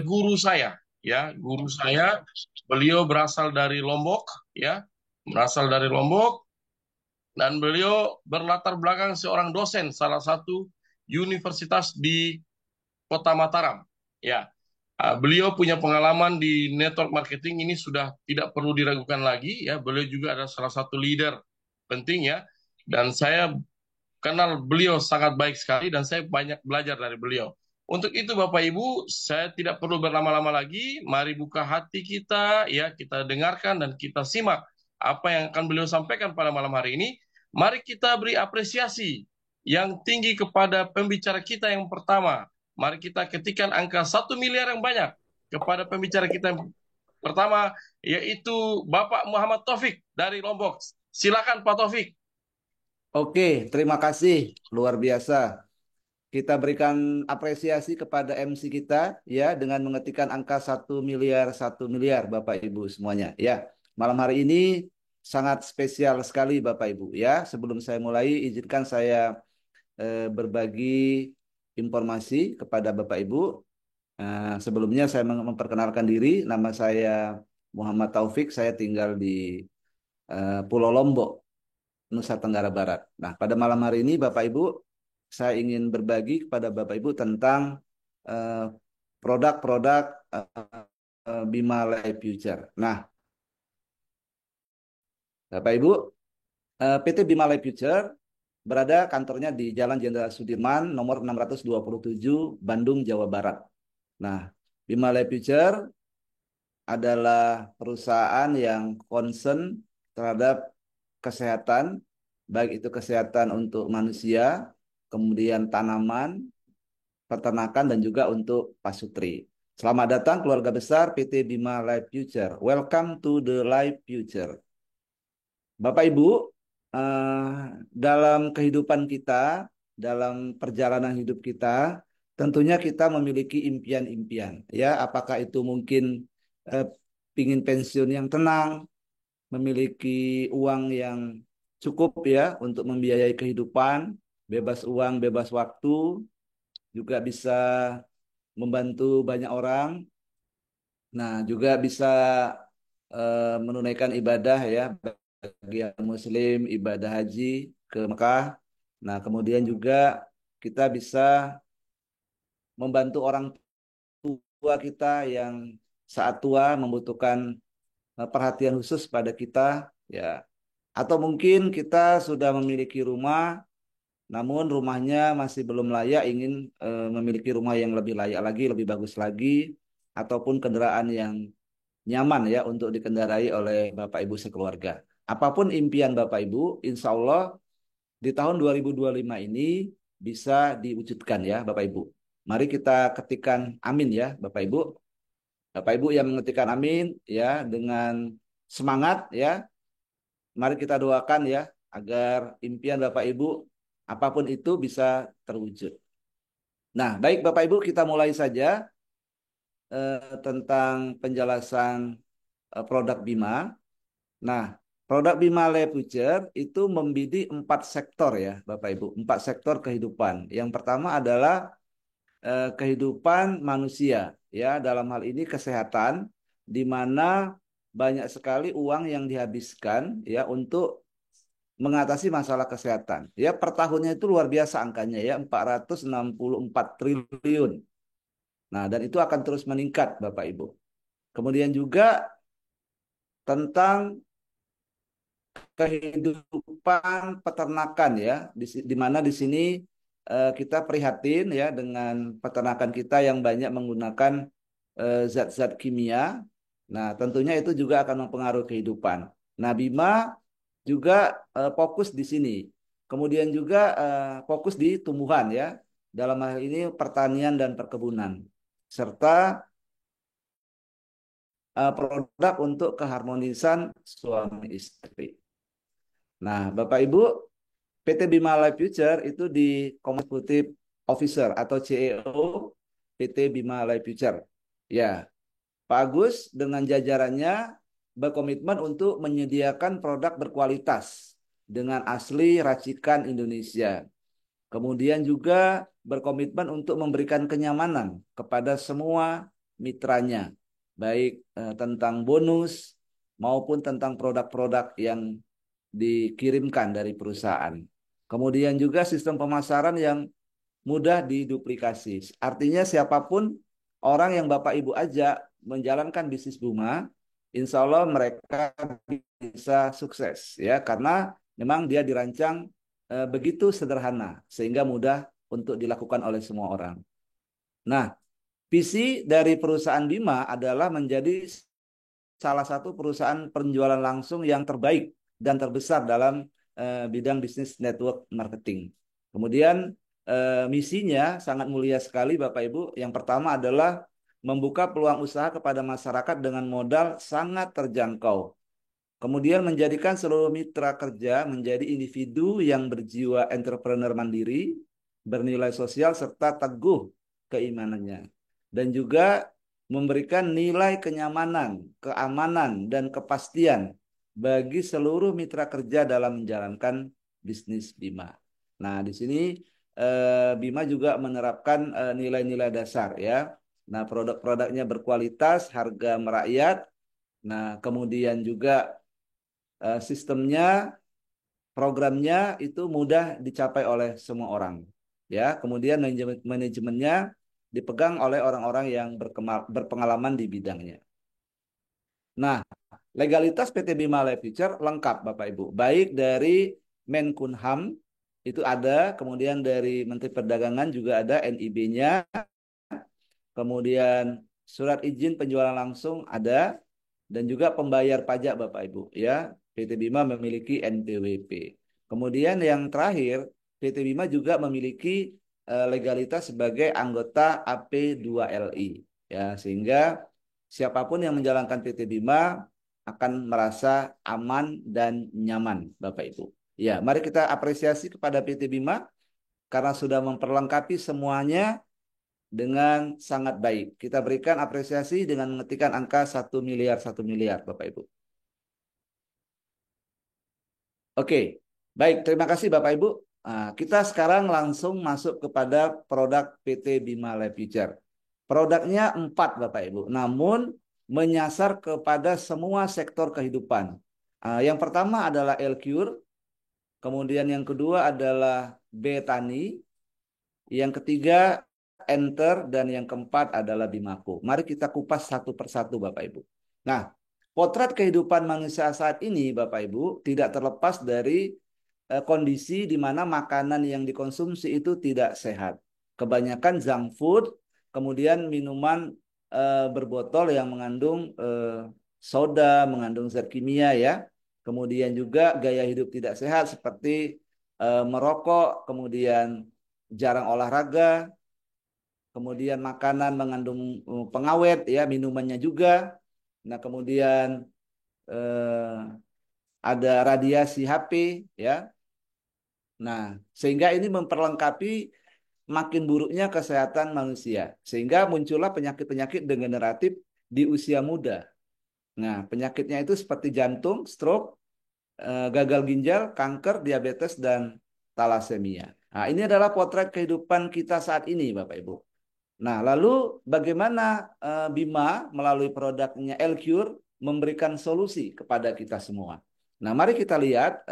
guru saya, ya, guru saya. Beliau berasal dari Lombok, ya, berasal dari Lombok, dan beliau berlatar belakang seorang dosen salah satu universitas di Kota Mataram. Ya, beliau punya pengalaman di network marketing ini sudah tidak perlu diragukan lagi. Ya, beliau juga adalah salah satu leader penting ya. Dan saya kenal beliau sangat baik sekali dan saya banyak belajar dari beliau. Untuk itu Bapak Ibu, saya tidak perlu berlama-lama lagi. Mari buka hati kita, ya, kita dengarkan dan kita simak apa yang akan beliau sampaikan pada malam hari ini. Mari kita beri apresiasi yang tinggi kepada pembicara kita yang pertama. Mari kita ketikkan angka 1 miliar yang banyak kepada pembicara kita yang pertama, yaitu Bapak Muhammad Taufik dari Lombok. Silakan Pak Taufik. Oke, terima kasih. Luar biasa. Kita berikan apresiasi kepada MC kita ya dengan mengetikkan angka 1 miliar 1 miliar Bapak Ibu semuanya ya. Malam hari ini sangat spesial sekali Bapak Ibu ya. Sebelum saya mulai izinkan saya berbagi informasi kepada Bapak Ibu. Sebelumnya saya memperkenalkan diri, nama saya Muhammad Taufik, saya tinggal di Pulau Lombok, Nusa Tenggara Barat. Nah, pada malam hari ini Bapak Ibu, saya ingin berbagi kepada Bapak Ibu tentang eh, produk-produk Bima Life Future. Nah, Bapak Ibu, PT Bima Life Future berada kantornya di Jalan Jenderal Sudirman nomor 627 Bandung, Jawa Barat. Nah, Bima Life Future adalah perusahaan yang concern terhadap kesehatan, baik itu kesehatan untuk manusia, kemudian tanaman, peternakan, dan juga untuk pasutri. Selamat datang keluarga besar PT Bima Life Future. Welcome to the Life Future. Bapak Ibu, eh, dalam kehidupan kita, dalam perjalanan hidup kita, tentunya kita memiliki impian-impian. Ya, apakah itu mungkin eh, pingin pensiun yang tenang, memiliki uang yang cukup ya untuk membiayai kehidupan, bebas uang, bebas waktu, juga bisa membantu banyak orang. Nah, juga bisa menunaikan ibadah ya bagi yang Muslim, ibadah haji ke Mekah. Nah, kemudian juga kita bisa membantu orang tua kita yang saat tua membutuhkan perhatian khusus pada kita ya. Atau mungkin kita sudah memiliki rumah, namun rumahnya masih belum layak, ingin memiliki rumah yang lebih layak lagi, lebih bagus lagi, ataupun kendaraan yang nyaman ya untuk dikendarai oleh Bapak Ibu sekeluarga. Apapun impian Bapak Ibu, insya Allah di tahun 2025 ini bisa diwujudkan ya Bapak Ibu. Mari kita ketikkan amin ya Bapak Ibu. Bapak Ibu yang mengetikkan amin ya dengan semangat ya. Mari kita doakan ya agar impian Bapak Ibu apapun itu bisa terwujud. Nah, baik Bapak Ibu kita mulai saja tentang penjelasan produk Bima. Nah, produk Bima Life Future itu membidik 4 sektor ya, Bapak Ibu. 4 sektor kehidupan. Yang pertama adalah kehidupan manusia, ya. Dalam hal ini kesehatan, di mana banyak sekali uang yang dihabiskan ya untuk mengatasi masalah kesehatan. Ya, per tahunnya itu luar biasa angkanya ya, 464 triliun. Nah, dan itu akan terus meningkat, Bapak Ibu. Kemudian juga tentang kehidupan peternakan ya, di mana di sini kita prihatin ya dengan peternakan kita yang banyak menggunakan zat-zat kimia. Nah, tentunya itu juga akan mempengaruhi kehidupan. Nah, Bima juga fokus di sini. Kemudian juga fokus di tumbuhan ya. Dalam hal ini pertanian dan perkebunan serta produk untuk keharmonisan suami istri. Nah, Bapak Ibu, PT Bima Life Future itu di Executive Officer atau CEO PT Bima Life Future. Ya, Pak Agus dengan jajarannya berkomitmen untuk menyediakan produk berkualitas dengan asli racikan Indonesia. Kemudian juga berkomitmen untuk memberikan kenyamanan kepada semua mitranya, baik tentang bonus maupun tentang produk-produk yang dikirimkan dari perusahaan. Kemudian juga sistem pemasaran yang mudah diduplikasi. Artinya siapapun orang yang Bapak Ibu ajak menjalankan bisnis Buma, insya Allah mereka bisa sukses ya karena memang dia dirancang begitu sederhana sehingga mudah untuk dilakukan oleh semua orang. Nah, visi dari perusahaan Bima adalah menjadi salah satu perusahaan penjualan langsung yang terbaik dan terbesar dalam bidang bisnis network marketing. Kemudian misinya sangat mulia sekali Bapak Ibu. Yang pertama adalah membuka peluang usaha kepada masyarakat dengan modal sangat terjangkau. Kemudian menjadikan seluruh mitra kerja menjadi individu yang berjiwa entrepreneur mandiri, bernilai sosial serta teguh keimanannya. Dan juga memberikan nilai kenyamanan, keamanan, dan kepastian bagi seluruh mitra kerja dalam menjalankan bisnis Bima. Nah, di sini Bima juga menerapkan nilai-nilai dasar ya. Nah, produk-produknya berkualitas, harga merakyat. Nah, kemudian juga sistemnya, programnya itu mudah dicapai oleh semua orang. Ya, kemudian manajemennya dipegang oleh orang-orang yang berpengalaman di bidangnya. Nah, legalitas PT Bima Life Future lengkap Bapak Ibu. Baik dari Menkumham itu ada, kemudian dari Menteri Perdagangan juga ada NIB-nya, kemudian surat izin penjualan langsung ada, dan juga pembayar pajak Bapak Ibu ya. PT Bima memiliki NPWP. Kemudian yang terakhir, PT Bima juga memiliki legalitas sebagai anggota AP2LI ya, sehingga siapapun yang menjalankan PT Bima akan merasa aman dan nyaman Bapak Ibu. Ya, mari kita apresiasi kepada PT Bima karena sudah memperlengkapi semuanya dengan sangat baik. Kita berikan apresiasi dengan mengetikkan angka 1 miliar, 1 miliar, Bapak Ibu. Oke, baik. Terima kasih Bapak Ibu. Nah, kita sekarang langsung masuk kepada produk PT Bima Life Future. Produknya 4 Bapak Ibu, namun menyasar kepada semua sektor kehidupan. Yang pertama adalah Elcure, kemudian yang kedua adalah Betani, yang ketiga Enter, dan yang keempat adalah Bimaco. Mari kita kupas satu persatu Bapak Ibu. Nah, potret kehidupan manusia saat ini Bapak Ibu tidak terlepas dari kondisi di mana makanan yang dikonsumsi itu tidak sehat. Kebanyakan junk food, kemudian minuman berbotol yang mengandung soda, mengandung zat kimia ya. Kemudian juga gaya hidup tidak sehat seperti merokok, kemudian jarang olahraga, kemudian makanan mengandung pengawet ya, minumannya juga. Nah, kemudian eh, ada radiasi HP ya. Nah, sehingga ini memperlengkapi makin buruknya kesehatan manusia. Sehingga muncullah penyakit-penyakit degeneratif di usia muda. Nah, penyakitnya itu seperti jantung, stroke, gagal ginjal, kanker, diabetes, dan talasemia. Nah, ini adalah potret kehidupan kita saat ini, Bapak Ibu. Nah, lalu bagaimana Bima melalui produknya Elcure memberikan solusi kepada kita semua? Nah, mari kita lihat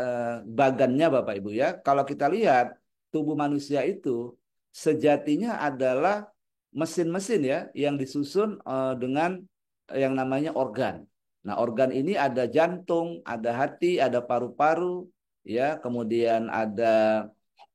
bagannya Bapak Ibu ya. Kalau kita lihat tubuh manusia itu sejatinya adalah mesin-mesin ya yang disusun dengan yang namanya organ. Nah, organ ini ada jantung, ada hati, ada paru-paru, ya, kemudian ada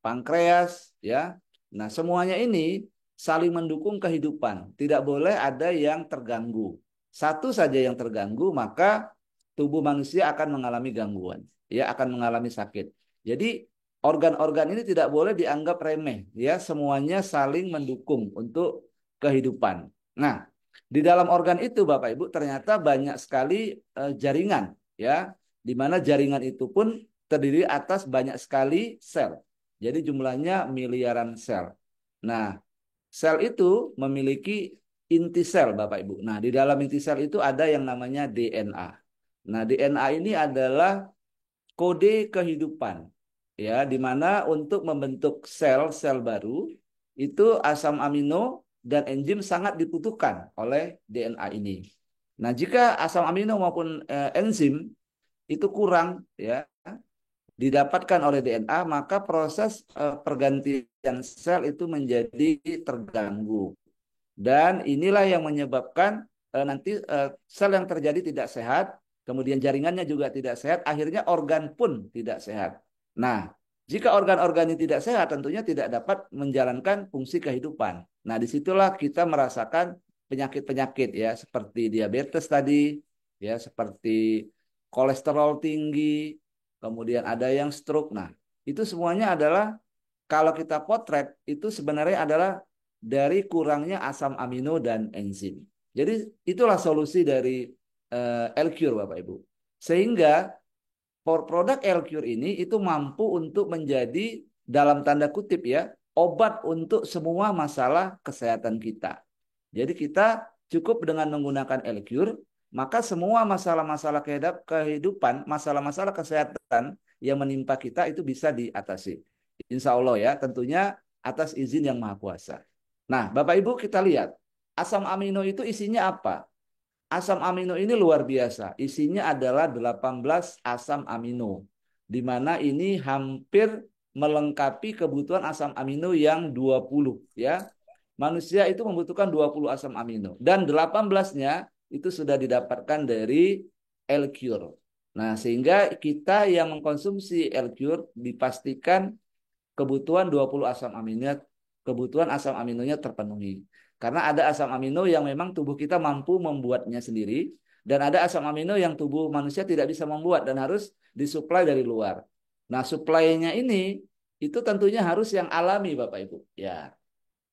pankreas, ya. Nah, semuanya ini saling mendukung kehidupan. Tidak boleh ada yang terganggu. Satu saja yang terganggu, maka tubuh manusia akan mengalami gangguan, ya, akan mengalami sakit. Jadi organ-organ ini tidak boleh dianggap remeh, ya, semuanya saling mendukung untuk kehidupan. Nah, di dalam organ itu Bapak Ibu ternyata banyak sekali jaringan, ya, di mana jaringan itu pun terdiri atas banyak sekali sel. Jadi jumlahnya miliaran sel. Nah, sel itu memiliki inti sel, Bapak Ibu. Nah, di dalam inti sel itu ada yang namanya DNA. Nah, DNA ini adalah kode kehidupan. Ya, di mana untuk membentuk sel-sel baru itu asam amino dan enzim sangat dibutuhkan oleh DNA ini. Nah, jika asam amino maupun enzim itu kurang ya didapatkan oleh DNA, maka proses pergantian sel itu menjadi terganggu. Dan inilah yang menyebabkan nanti sel yang terjadi tidak sehat, kemudian jaringannya juga tidak sehat, akhirnya organ pun tidak sehat. Nah, jika organ-organ ini tidak sehat, tentunya tidak dapat menjalankan fungsi kehidupan. Nah, disitulah kita merasakan penyakit-penyakit ya, seperti diabetes tadi, ya, seperti kolesterol tinggi, kemudian ada yang stroke. Nah, itu semuanya adalah kalau kita potret itu sebenarnya adalah dari kurangnya asam amino dan enzim. Jadi itulah solusi dari L-Cure Bapak Ibu. Sehingga produk L-Cure ini itu mampu untuk menjadi dalam tanda kutip ya obat untuk semua masalah kesehatan kita. Jadi kita cukup dengan menggunakan L-Cure, maka semua masalah-masalah kehidupan, masalah-masalah kesehatan yang menimpa kita itu bisa diatasi. Insya Allah ya, tentunya atas izin yang Maha Kuasa. Nah, Bapak Ibu kita lihat, asam amino itu isinya apa? Asam amino ini luar biasa. Isinya adalah 18 asam amino. Di mana ini hampir melengkapi kebutuhan asam amino yang 20 ya. Manusia itu membutuhkan 20 asam amino dan 18-nya itu sudah didapatkan dari L-Cure. Nah, sehingga kita yang mengkonsumsi L-Cure dipastikan kebutuhan 20 asam amino, kebutuhan asam aminonya terpenuhi. Karena ada asam amino yang memang tubuh kita mampu membuatnya sendiri dan ada asam amino yang tubuh manusia tidak bisa membuat dan harus disuplai dari luar. Nah, suplainya ini itu tentunya harus yang alami Bapak Ibu. Ya.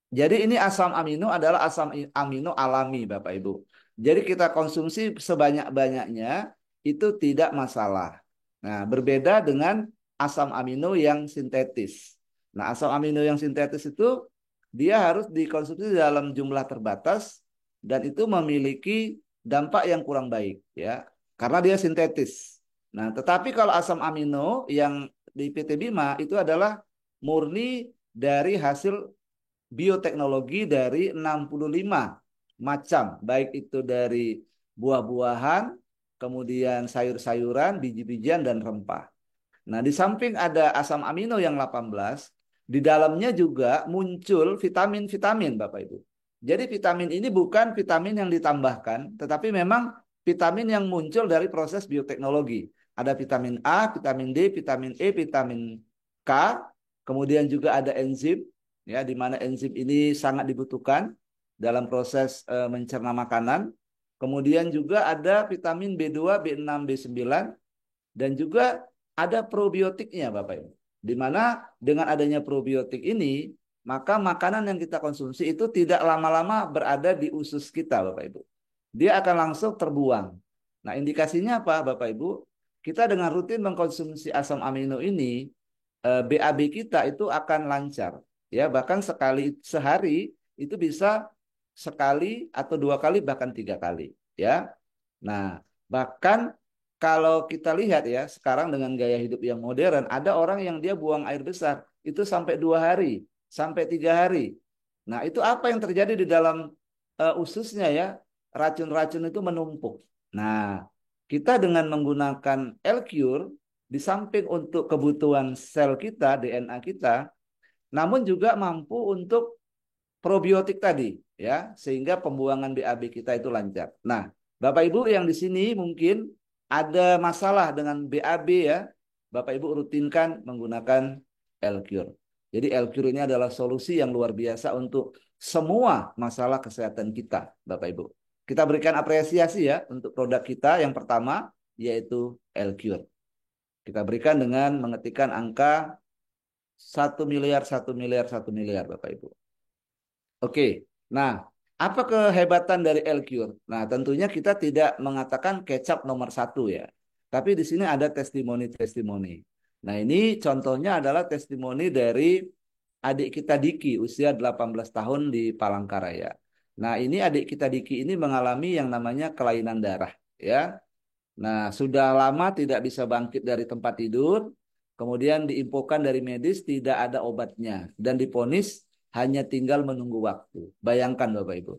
Jadi ini asam amino adalah asam amino alami Bapak Ibu. Jadi kita konsumsi sebanyak-banyaknya itu tidak masalah. Nah, berbeda dengan asam amino yang sintetis. Nah, asam amino yang sintetis itu dia harus dikonsumsi dalam jumlah terbatas dan itu memiliki dampak yang kurang baik ya, karena dia sintetis. Nah, tetapi kalau asam amino yang di PT Bima itu adalah murni dari hasil bioteknologi dari 65 macam, baik itu dari buah-buahan, kemudian sayur-sayuran, biji-bijian, dan rempah. Nah, di samping ada asam amino yang 18, di dalamnya juga muncul vitamin-vitamin, Bapak Ibu. Jadi vitamin ini bukan vitamin yang ditambahkan, tetapi memang vitamin yang muncul dari proses bioteknologi. Ada vitamin A, vitamin D, vitamin E, vitamin K, kemudian juga ada enzim, ya, di mana enzim ini sangat dibutuhkan dalam proses mencerna makanan. Kemudian juga ada vitamin B2, B6, B9, dan juga ada probiotiknya Bapak Ibu. Di mana dengan adanya probiotik ini, maka makanan yang kita konsumsi itu tidak lama-lama berada di usus kita Bapak Ibu. Dia akan langsung terbuang. Nah, indikasinya apa Bapak Ibu? Kita dengan rutin mengkonsumsi asam amino ini, BAB kita itu akan lancar. Ya, bahkan sekali sehari itu bisa sekali atau dua kali bahkan tiga kali. Ya, nah bahkan kalau kita lihat ya sekarang dengan gaya hidup yang modern, ada orang yang dia buang air besar itu sampai 2 hari, sampai 3 hari. Nah itu apa yang terjadi di dalam ususnya ya? Racun-racun itu menumpuk. Nah kita dengan menggunakan L-Cure di samping untuk kebutuhan sel kita, DNA kita, namun juga mampu untuk probiotik tadi ya sehingga pembuangan BAB kita itu lancar. Nah, Bapak Ibu yang di sini mungkin ada masalah dengan BAB ya. Bapak Ibu rutinkan menggunakan L-Cure. Jadi L-Cure ini adalah solusi yang luar biasa untuk semua masalah kesehatan kita, Bapak Ibu. Kita berikan apresiasi ya untuk produk kita yang pertama yaitu L-Cure. Kita berikan dengan mengetikkan angka 1 miliar, 1 miliar, 1 miliar, Bapak Ibu. Oke, nah apa kehebatan dari L-Cure? Nah tentunya kita tidak mengatakan kecap nomor satu ya. Tapi di sini ada testimoni-testimoni. Nah ini contohnya adalah testimoni dari adik kita Diki usia 18 tahun di Palangkaraya. Nah ini adik kita Diki ini mengalami yang namanya kelainan darah ya. Nah sudah lama tidak bisa bangkit dari tempat tidur. Kemudian diinfokan dari medis tidak ada obatnya. Dan diponis hanya tinggal menunggu waktu. Bayangkan Bapak Ibu.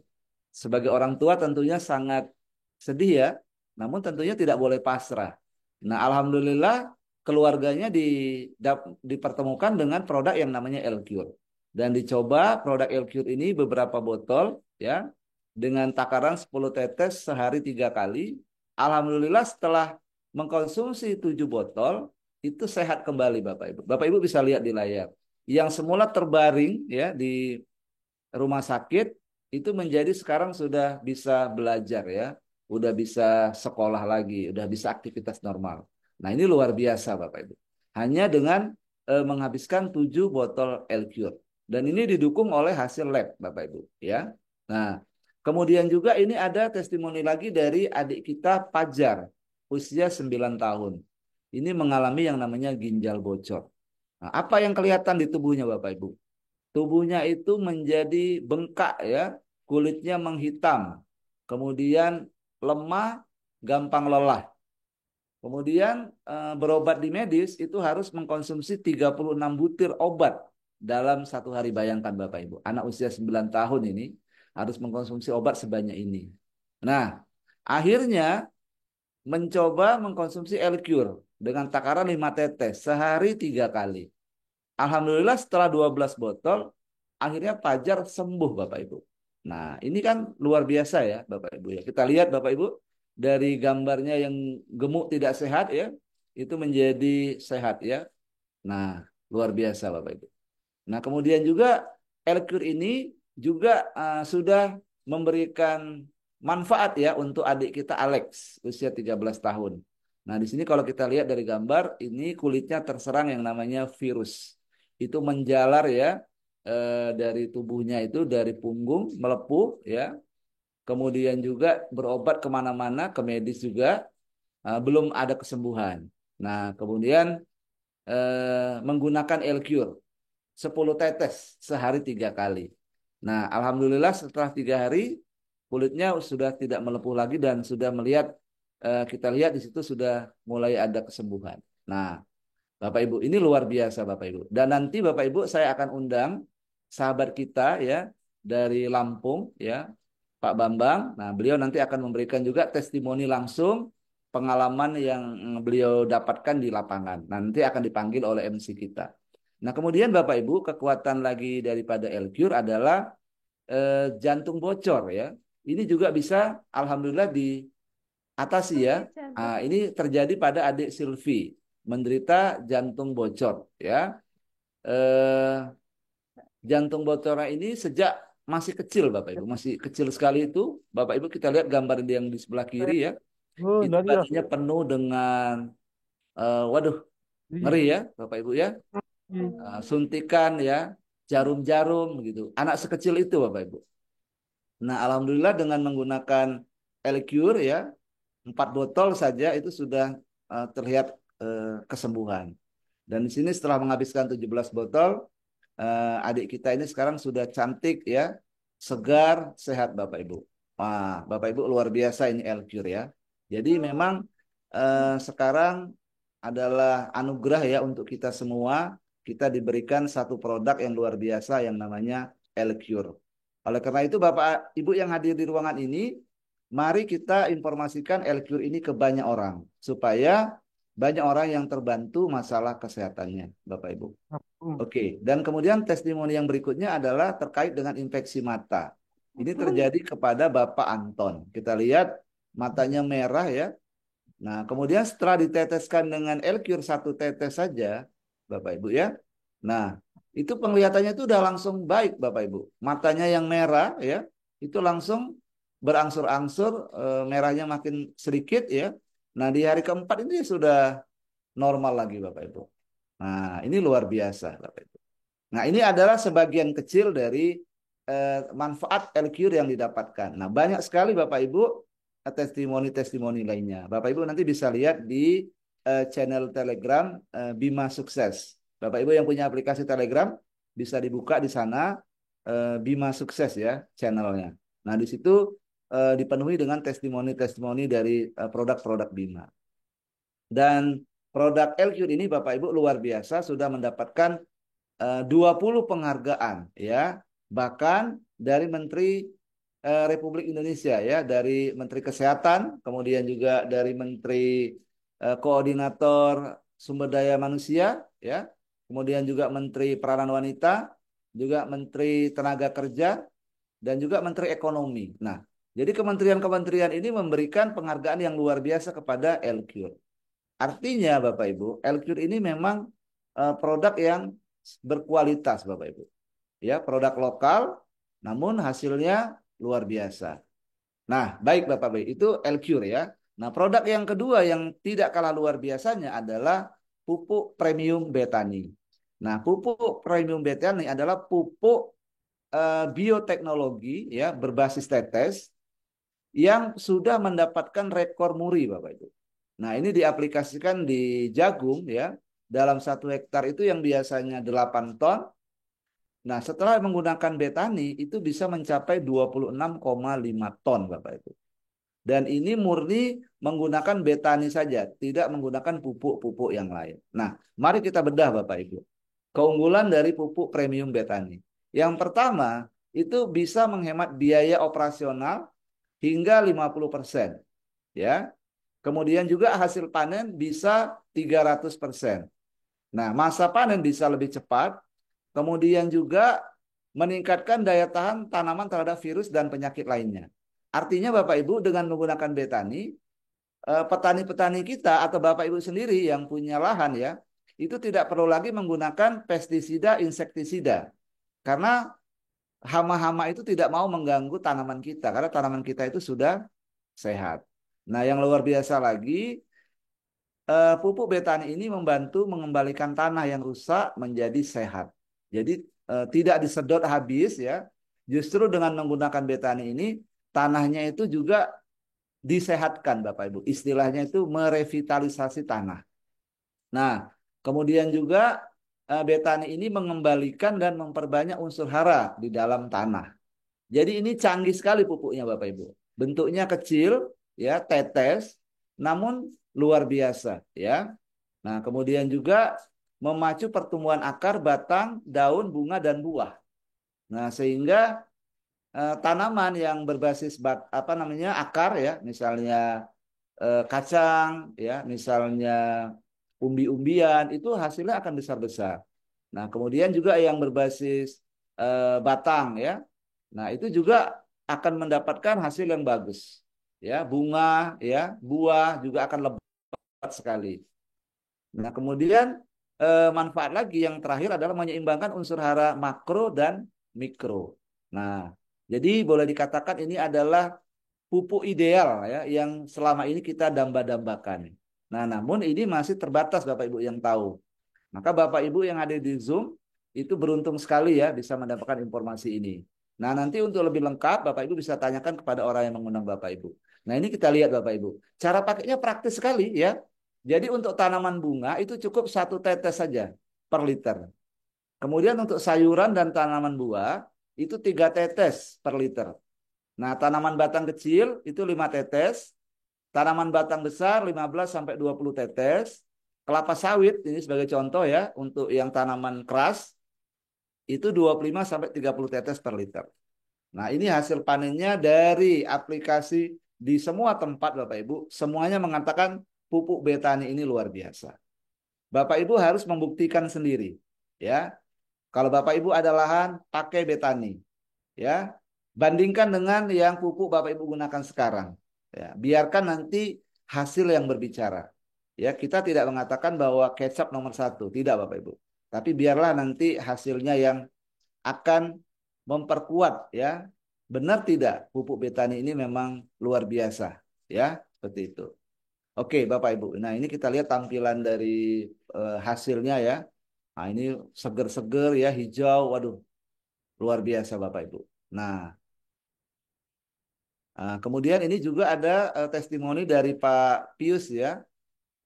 Sebagai orang tua tentunya sangat sedih ya, namun tentunya tidak boleh pasrah. Nah, alhamdulillah keluarganya dipertemukan dengan produk yang namanya L-Cure. Dan dicoba produk L-Cure ini beberapa botol ya dengan takaran 10 tetes sehari 3 kali. Alhamdulillah setelah mengkonsumsi 7 botol itu sehat kembali Bapak Ibu. Bapak Ibu bisa lihat di layar. Yang semula terbaring ya di rumah sakit itu menjadi sekarang sudah bisa belajar ya, udah bisa sekolah lagi, udah bisa aktivitas normal. Nah, ini luar biasa Bapak Ibu. Hanya dengan menghabiskan 7 botol L-Cure. Dan ini didukung oleh hasil lab Bapak Ibu ya. Nah, kemudian juga ini ada testimoni lagi dari adik kita Pajar, usia 9 tahun. Ini mengalami yang namanya ginjal bocor. Nah, apa yang kelihatan di tubuhnya Bapak Ibu? Tubuhnya itu menjadi bengkak ya, kulitnya menghitam, kemudian lemah, gampang lelah. Kemudian berobat di medis itu harus mengkonsumsi 36 butir obat dalam 1 hari. Bayangkan Bapak Ibu, anak usia 9 tahun ini harus mengkonsumsi obat sebanyak ini. Nah, akhirnya mencoba mengkonsumsi L-Cure dengan takaran 5 tetes sehari 3 kali. Alhamdulillah setelah 12 botol, akhirnya Pajar sembuh Bapak Ibu. Nah, ini kan luar biasa ya Bapak Ibu ya. Kita lihat Bapak Ibu, dari gambarnya yang gemuk tidak sehat ya, itu menjadi sehat ya. Nah, luar biasa Bapak Ibu. Nah, kemudian juga Elkur ini juga sudah memberikan manfaat ya untuk adik kita Alex, usia 13 tahun. Nah, di sini kalau kita lihat dari gambar, ini kulitnya terserang yang namanya virus. Itu menjalar ya dari tubuhnya itu, dari punggung melepuh ya. Kemudian juga berobat kemana-mana, ke medis juga, belum ada kesembuhan. Nah, kemudian menggunakan L-Cure 10 tetes sehari 3 kali. Nah, alhamdulillah setelah 3 hari kulitnya sudah tidak melepuh lagi dan sudah melihat kita lihat di situ sudah mulai ada kesembuhan. Nah, Bapak Ibu, ini luar biasa Bapak Ibu. Dan nanti Bapak Ibu saya akan undang sahabat kita ya dari Lampung ya, Pak Bambang. Nah, beliau nanti akan memberikan juga testimoni langsung pengalaman yang beliau dapatkan di lapangan. Nanti akan dipanggil oleh MC kita. Nah, kemudian Bapak Ibu, kekuatan lagi daripada L-Cure adalah jantung bocor ya. Ini juga bisa alhamdulillah diatasi ya. Ini terjadi pada adik Silvi, menderita jantung bocor ya. Eh, Jantung bocornya ini sejak masih kecil Bapak Ibu, masih kecil sekali itu. Bapak Ibu kita lihat gambar yang di sebelah kiri ya. Oh, Itu dari ya. tadinya penuh dengan waduh, ngeri ya Bapak Ibu ya. Suntikan ya, jarum-jarum gitu. Anak sekecil itu Bapak Ibu. Nah, alhamdulillah dengan menggunakan L-Cure ya, 4 botol saja itu sudah terlihat kesembuhan. Dan di sini setelah menghabiskan 17 botol, adik kita ini sekarang sudah cantik ya, segar, sehat Bapak Ibu. Wah, Bapak Ibu luar biasa ini L-Cure ya. Jadi memang sekarang adalah anugerah ya untuk kita semua. Kita diberikan satu produk yang luar biasa yang namanya L-Cure. Oleh karena itu Bapak Ibu yang hadir di ruangan ini, mari kita informasikan L-Cure ini ke banyak orang supaya banyak orang yang terbantu masalah kesehatannya, Bapak Ibu. Oke, dan kemudian testimoni yang berikutnya adalah terkait dengan infeksi mata. Ini terjadi kepada Bapak Anton. Kita lihat matanya merah ya. Nah, kemudian setelah diteteskan dengan L-Cure 1 tetes saja, Bapak Ibu ya. Nah, itu penglihatannya itu udah langsung baik Bapak Ibu. Matanya yang merah ya, itu langsung berangsur-angsur merahnya makin sedikit ya. Nah, di hari keempat ini sudah normal lagi Bapak Ibu. Nah, ini luar biasa Bapak Ibu. Nah, ini adalah sebagian kecil dari manfaat L-Cure yang didapatkan. Nah, banyak sekali Bapak Ibu testimoni-testimoni lainnya. Bapak Ibu nanti bisa lihat di channel Telegram Bima Sukses. Bapak Ibu yang punya aplikasi Telegram bisa dibuka di sana Bima Sukses ya channelnya. Nah, di situ dipenuhi dengan testimoni-testimoni dari produk-produk Bima. Dan produk L-Cure ini Bapak Ibu luar biasa sudah mendapatkan 20 penghargaan ya, bahkan dari Menteri Republik Indonesia ya, dari Menteri Kesehatan, kemudian juga dari Menteri Koordinator Sumber Daya Manusia ya, kemudian juga Menteri Peranan Wanita, juga Menteri Tenaga Kerja, dan juga Menteri Ekonomi. Nah, jadi kementerian-kementerian ini memberikan penghargaan yang luar biasa kepada Elcure. Artinya Bapak Ibu, Elcure ini memang produk yang berkualitas Bapak Ibu. Ya, produk lokal namun hasilnya luar biasa. Nah, baik Bapak Ibu, itu Elcure ya. Nah, produk yang kedua yang tidak kalah luar biasanya adalah pupuk premium Betani. Nah, pupuk premium Betani adalah pupuk bioteknologi ya berbasis tetes yang sudah mendapatkan rekor muri Bapak Ibu. Nah, ini diaplikasikan di jagung ya. Dalam 1 hektar itu yang biasanya 8 ton. Nah, setelah menggunakan betani itu bisa mencapai 26,5 ton Bapak Ibu. Dan ini murni menggunakan betani saja, tidak menggunakan pupuk-pupuk yang lain. Nah, mari kita bedah Bapak Ibu. Keunggulan dari pupuk premium betani. Yang pertama, itu bisa menghemat biaya operasional hingga 50%. Ya. Kemudian juga hasil panen bisa 300%. Nah, masa panen bisa lebih cepat. Kemudian juga meningkatkan daya tahan tanaman terhadap virus dan penyakit lainnya. Artinya Bapak Ibu dengan menggunakan betani, petani-petani kita atau Bapak Ibu sendiri yang punya lahan ya, itu tidak perlu lagi menggunakan pestisida, insektisida. Karena hama-hama itu tidak mau mengganggu tanaman kita karena tanaman kita itu sudah sehat. Nah, yang luar biasa lagi, pupuk betani ini membantu mengembalikan tanah yang rusak menjadi sehat. Jadi tidak disedot habis ya. Justru dengan menggunakan betani ini tanahnya itu juga disehatkan Bapak Ibu. Istilahnya itu merevitalisasi tanah. Nah, kemudian juga betani ini mengembalikan dan memperbanyak unsur hara di dalam tanah. Jadi ini canggih sekali pupuknya Bapak Ibu. Bentuknya kecil, ya, tetes, namun luar biasa, ya. Nah, kemudian juga memacu pertumbuhan akar, batang, daun, bunga, dan buah. Nah, sehingga tanaman yang berbasis apa namanya akar, ya, misalnya kacang, ya, misalnya umbi-umbian, itu hasilnya akan besar-besar. Nah, kemudian juga yang berbasis batang, ya. Nah, itu juga akan mendapatkan hasil yang bagus. Ya, bunga, ya, buah juga akan lebat sekali. Nah, kemudian manfaat lagi yang terakhir adalah menyeimbangkan unsur hara makro dan mikro. Nah, jadi boleh dikatakan ini adalah pupuk ideal ya yang selama ini kita damba-dambakan. Nah, namun ini masih terbatas Bapak Ibu yang tahu. Maka Bapak Ibu yang ada di Zoom itu beruntung sekali ya bisa mendapatkan informasi ini. Nah, nanti untuk lebih lengkap Bapak Ibu bisa tanyakan kepada orang yang mengundang Bapak Ibu. Nah, ini kita lihat Bapak Ibu. Cara pakainya praktis sekali ya. Jadi untuk tanaman bunga itu cukup 1 tetes saja per liter. Kemudian untuk sayuran dan tanaman buah itu 3 tetes per liter. Nah, tanaman batang kecil itu 5 tetes. Tanaman batang besar 15 sampai 20 tetes. Kelapa sawit ini sebagai contoh ya untuk yang tanaman keras itu 25 sampai 30 tetes per liter. Nah, ini hasil panennya dari aplikasi di semua tempat Bapak Ibu, semuanya mengatakan pupuk betani ini luar biasa. Bapak Ibu harus membuktikan sendiri, ya. Kalau Bapak Ibu ada lahan, pakai betani, ya. Bandingkan dengan yang pupuk Bapak Ibu gunakan sekarang. Ya, biarkan nanti hasil yang berbicara. Ya, kita tidak mengatakan bahwa kecap nomor 1, tidak Bapak Ibu. Tapi biarlah nanti hasilnya yang akan memperkuat ya. Benar tidak pupuk betani ini memang luar biasa ya, seperti itu. Oke, Bapak Ibu. Nah, ini kita lihat tampilan dari hasilnya ya. Nah, ini seger-seger ya, hijau. Waduh, luar biasa Bapak Ibu. Nah, kemudian ini juga ada testimoni dari Pak Pius ya.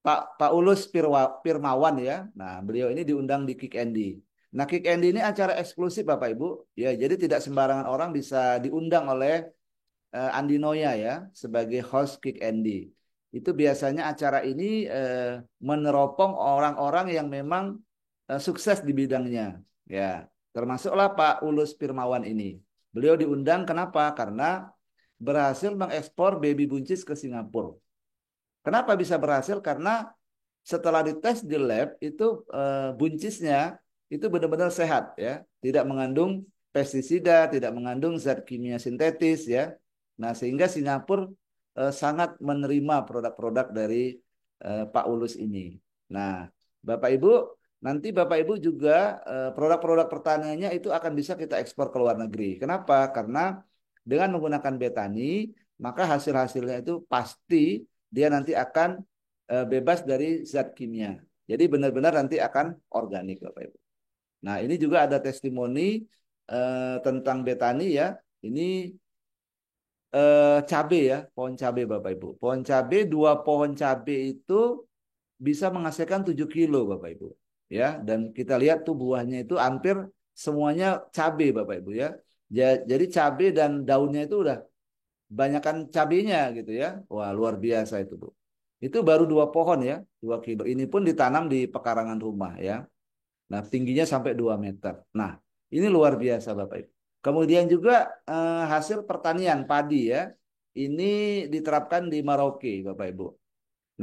Pak Ulus Firmawan ya. Nah, beliau ini diundang di Kick Andy. Nah, Kick Andy ini acara eksklusif Bapak Ibu. Ya, jadi tidak sembarangan orang bisa diundang oleh Andi Noya ya sebagai host Kick Andy. Itu biasanya acara ini meneropong orang-orang yang memang sukses di bidangnya. Ya, termasuklah Pak Ulus Firmawan ini. Beliau diundang kenapa? Karena berhasil mengekspor baby buncis ke Singapura. Kenapa bisa berhasil? Karena setelah dites di lab itu buncisnya itu benar-benar sehat ya, tidak mengandung pestisida, tidak mengandung zat kimia sintetis ya. Nah, sehingga Singapura sangat menerima produk-produk dari Pak Ulus ini. Nah, Bapak Ibu, nanti Bapak Ibu juga produk-produk pertaniannya itu akan bisa kita ekspor ke luar negeri. Kenapa? Karena dengan menggunakan betani, maka hasil-hasilnya itu pasti dia nanti akan bebas dari zat kimia. Jadi benar-benar nanti akan organik, Bapak Ibu. Nah, ini juga ada testimoni tentang betani ya. Ini cabe ya, pohon cabe Bapak Ibu. Pohon cabe, dua pohon cabe itu bisa menghasilkan 7 kilo Bapak Ibu. Ya, dan kita lihat tuh buahnya itu hampir semuanya cabe Bapak Ibu ya. Jadi cabe dan daunnya itu udah banyakan cabenya gitu ya. Wah, luar biasa itu, Bu. Itu baru dua pohon ya, 2 kilo. Ini pun ditanam di pekarangan rumah ya. Nah, tingginya sampai 2 meter. Nah, ini luar biasa Bapak Ibu. Kemudian juga hasil pertanian padi ya. Ini diterapkan di Merauke Bapak Ibu.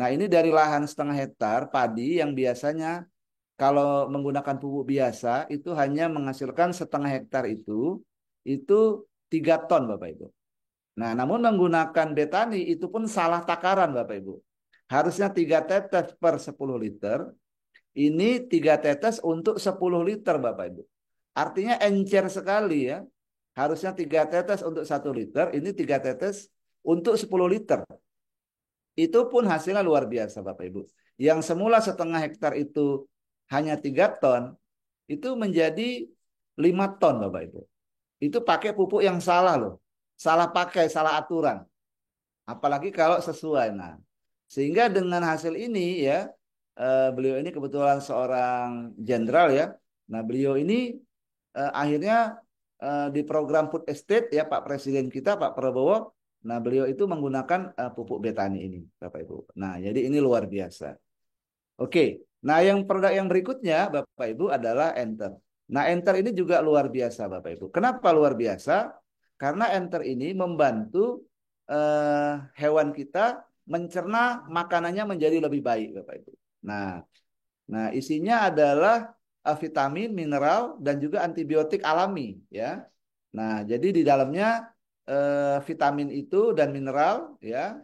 Nah, ini dari lahan 1,5 hektar padi yang biasanya kalau menggunakan pupuk biasa itu hanya menghasilkan 1,5 hektar itu 3 ton Bapak Ibu. Nah, namun menggunakan betani itu pun salah takaran Bapak Ibu. Harusnya 3 tetes per 10 liter. Ini 3 tetes untuk 10 liter Bapak Ibu. Artinya encer sekali ya. Harusnya 3 tetes untuk 1 liter. Ini 3 tetes untuk 10 liter. Itu pun hasilnya luar biasa Bapak Ibu. Yang semula 1,5 hektar itu hanya 3 ton. Itu menjadi 5 ton Bapak Ibu. Itu pakai pupuk yang salah loh. Salah pakai, salah aturan. Apalagi kalau sesuai. Nah, sehingga dengan hasil ini ya, beliau ini kebetulan seorang jenderal ya. Nah, beliau ini akhirnya di program Food Estate ya Pak Presiden kita Pak Prabowo. Nah, beliau itu menggunakan pupuk betani ini, Bapak Ibu. Nah, jadi ini luar biasa. Oke. Nah, yang produk yang berikutnya Bapak Ibu adalah Enter. Nah, Enter ini juga luar biasa Bapak Ibu. Kenapa luar biasa? Karena Enter ini membantu hewan kita mencerna makanannya menjadi lebih baik Bapak Ibu. Nah, nah isinya adalah vitamin, mineral dan juga antibiotik alami ya. Nah, jadi di dalamnya vitamin itu dan mineral ya.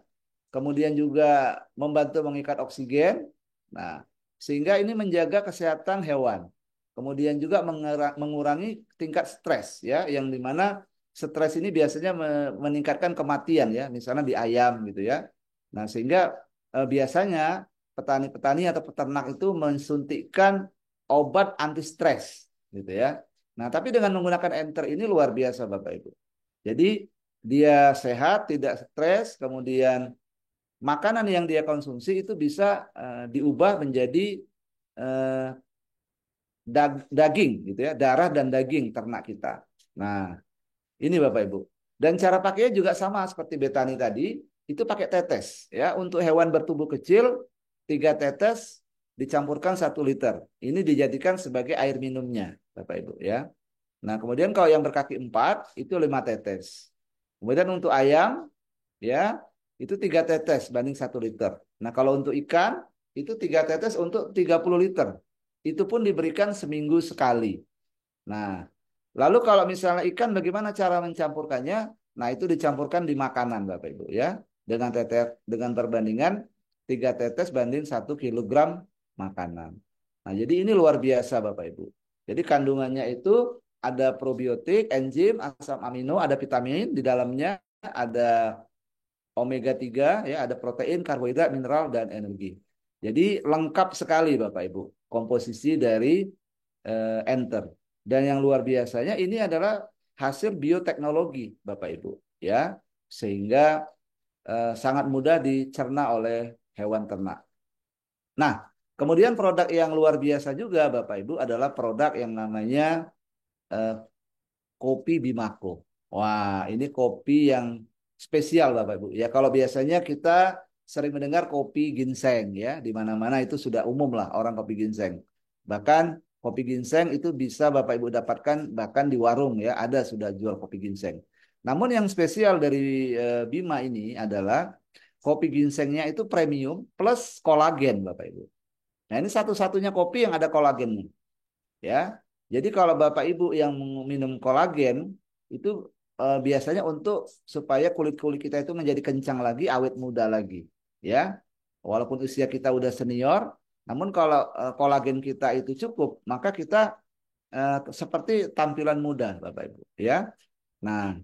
Kemudian juga membantu mengikat oksigen. Nah, sehingga ini menjaga kesehatan hewan. Kemudian juga mengurangi tingkat stres ya, yang dimana stres ini biasanya meningkatkan kematian ya, misalnya di ayam gitu ya. Nah, sehingga biasanya petani-petani atau peternak itu mensuntikkan obat anti stres gitu ya. Nah, tapi dengan menggunakan Enter ini luar biasa Bapak Ibu. Jadi dia sehat, tidak stres, kemudian makanan yang dia konsumsi itu bisa diubah menjadi eh, daging gitu ya, darah dan daging ternak kita. Nah, ini Bapak Ibu. Dan cara pakainya juga sama seperti betani tadi, itu pakai tetes ya. Untuk hewan bertubuh kecil 3 tetes dicampurkan 1 liter. Ini dijadikan sebagai air minumnya, Bapak Ibu ya. Nah, kemudian kalau yang berkaki 4 itu 5 tetes. Kemudian untuk ayam ya itu 3 tetes banding 1 liter. Nah, kalau untuk ikan itu 3 tetes untuk 30 liter. Itu pun diberikan seminggu sekali. Nah, lalu kalau misalnya ikan bagaimana cara mencampurkannya? Nah, itu dicampurkan di makanan Bapak Ibu ya. Dengan perbandingan 3 tetes banding 1 kilogram makanan. Nah, jadi ini luar biasa Bapak Ibu. Jadi kandungannya itu ada probiotik, enzim, asam amino, ada vitamin di dalamnya, ada omega 3 ya, ada protein, karbohidrat, mineral dan energi. Jadi lengkap sekali Bapak Ibu komposisi dari Enter. Dan yang luar biasanya ini adalah hasil bioteknologi Bapak Ibu ya. Sehingga sangat mudah dicerna oleh hewan ternak. Nah, kemudian produk yang luar biasa juga Bapak Ibu adalah produk yang namanya eh, kopi Bimako. Wah, ini kopi yang spesial Bapak Ibu. Ya, kalau biasanya kita sering mendengar kopi ginseng ya, di mana-mana itu sudah umum lah orang kopi ginseng. Bahkan Kopi ginseng itu bisa Bapak Ibu dapatkan bahkan di warung ya, ada sudah jual kopi ginseng. Namun yang spesial dari Bima ini adalah kopi ginsengnya itu premium plus kolagen Bapak Ibu. Nah, ini satu-satunya kopi yang ada kolagennya ya. Jadi kalau Bapak Ibu yang minum kolagen itu biasanya untuk supaya kulit-kulit kita itu menjadi kencang lagi, awet muda lagi ya. Walaupun usia kita udah senior, namun kalau kolagen kita itu cukup, maka kita seperti tampilan muda Bapak Ibu ya. Nah,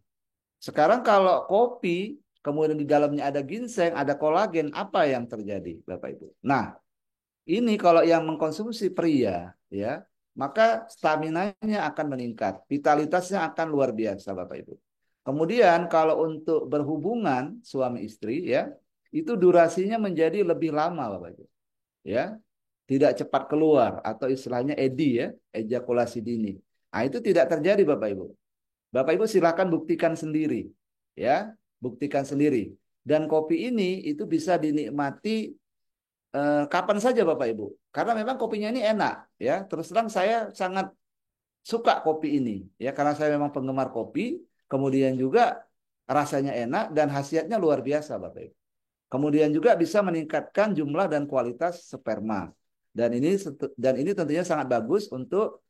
sekarang kalau kopi kemudian di dalamnya ada ginseng, ada kolagen, apa yang terjadi Bapak Ibu? Nah, ini kalau yang mengkonsumsi pria, ya, maka staminanya akan meningkat, vitalitasnya akan luar biasa, Bapak Ibu. Kemudian kalau untuk berhubungan suami istri, ya, itu durasinya menjadi lebih lama, Bapak Ibu. Ya, tidak cepat keluar atau istilahnya EDI, ya, ejakulasi dini. Nah, itu tidak terjadi, Bapak Ibu. Bapak Ibu silakan buktikan sendiri, ya, buktikan sendiri. Dan kopi ini itu bisa dinikmati kapan saja Bapak Ibu. Karena memang kopinya ini enak ya. Terus terang saya sangat suka kopi ini ya karena saya memang penggemar kopi, kemudian juga rasanya enak dan khasiatnya luar biasa Bapak Ibu. Kemudian juga bisa meningkatkan jumlah dan kualitas sperma. Dan ini tentunya sangat bagus untuk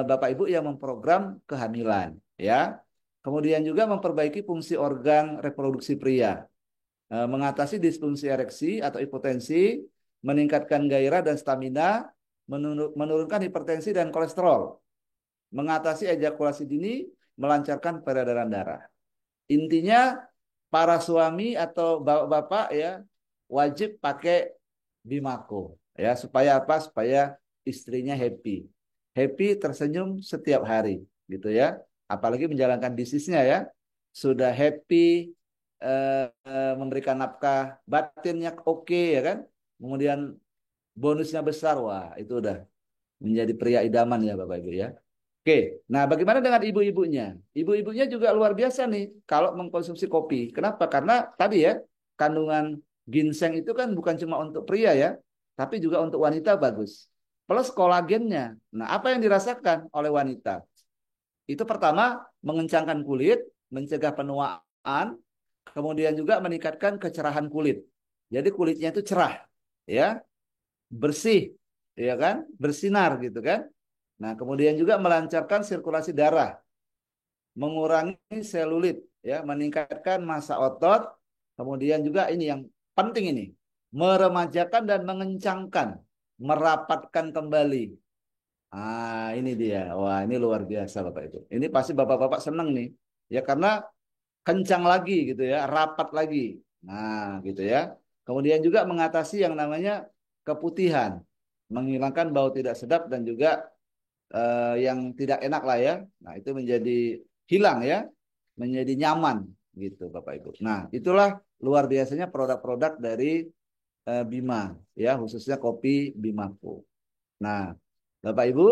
Bapak Ibu yang memprogram kehamilan ya. Kemudian juga memperbaiki fungsi organ reproduksi pria, mengatasi disfungsi ereksi atau hipotensi, meningkatkan gairah dan stamina, menurunkan hipertensi dan kolesterol, mengatasi ejakulasi dini, melancarkan peredaran darah. Intinya para suami atau bapak-bapak ya wajib pakai Bimako ya supaya apa? Supaya istrinya happy. Happy tersenyum setiap hari gitu ya. Apalagi menjalankan bisnisnya ya. Sudah happy memberikan nafkah batinnya oke ya kan. Kemudian bonusnya besar wah itu udah menjadi pria idaman ya Bapak Ibu ya. Oke, nah bagaimana dengan ibu-ibunya? Ibu-ibunya juga luar biasa nih kalau mengkonsumsi kopi. Kenapa? Karena tadi ya, kandungan ginseng itu kan bukan cuma untuk pria ya, tapi juga untuk wanita bagus. Plus kolagennya. Nah, apa yang dirasakan oleh wanita? Itu pertama, mengencangkan kulit, mencegah penuaan, kemudian juga meningkatkan kecerahan kulit. Jadi kulitnya itu cerah, ya, bersih, ya kan, bersinar gitu kan. Nah, kemudian juga melancarkan sirkulasi darah, mengurangi selulit, ya, meningkatkan massa otot, kemudian juga ini yang penting ini, meremajakan dan mengencangkan, merapatkan kembali. Ah, ini dia. Wah, ini luar biasa Bapak Ibu. Ini pasti Bapak-bapak senang nih. Ya karena kencang lagi gitu ya, rapat lagi. Nah, gitu ya. Kemudian juga mengatasi yang namanya keputihan, menghilangkan bau tidak sedap dan juga yang tidak enak lah ya. Nah, itu menjadi hilang ya, menjadi nyaman gitu Bapak Ibu. Nah, itulah luar biasanya produk-produk dari Bima ya, khususnya kopi Bimaku. Nah, Bapak Ibu,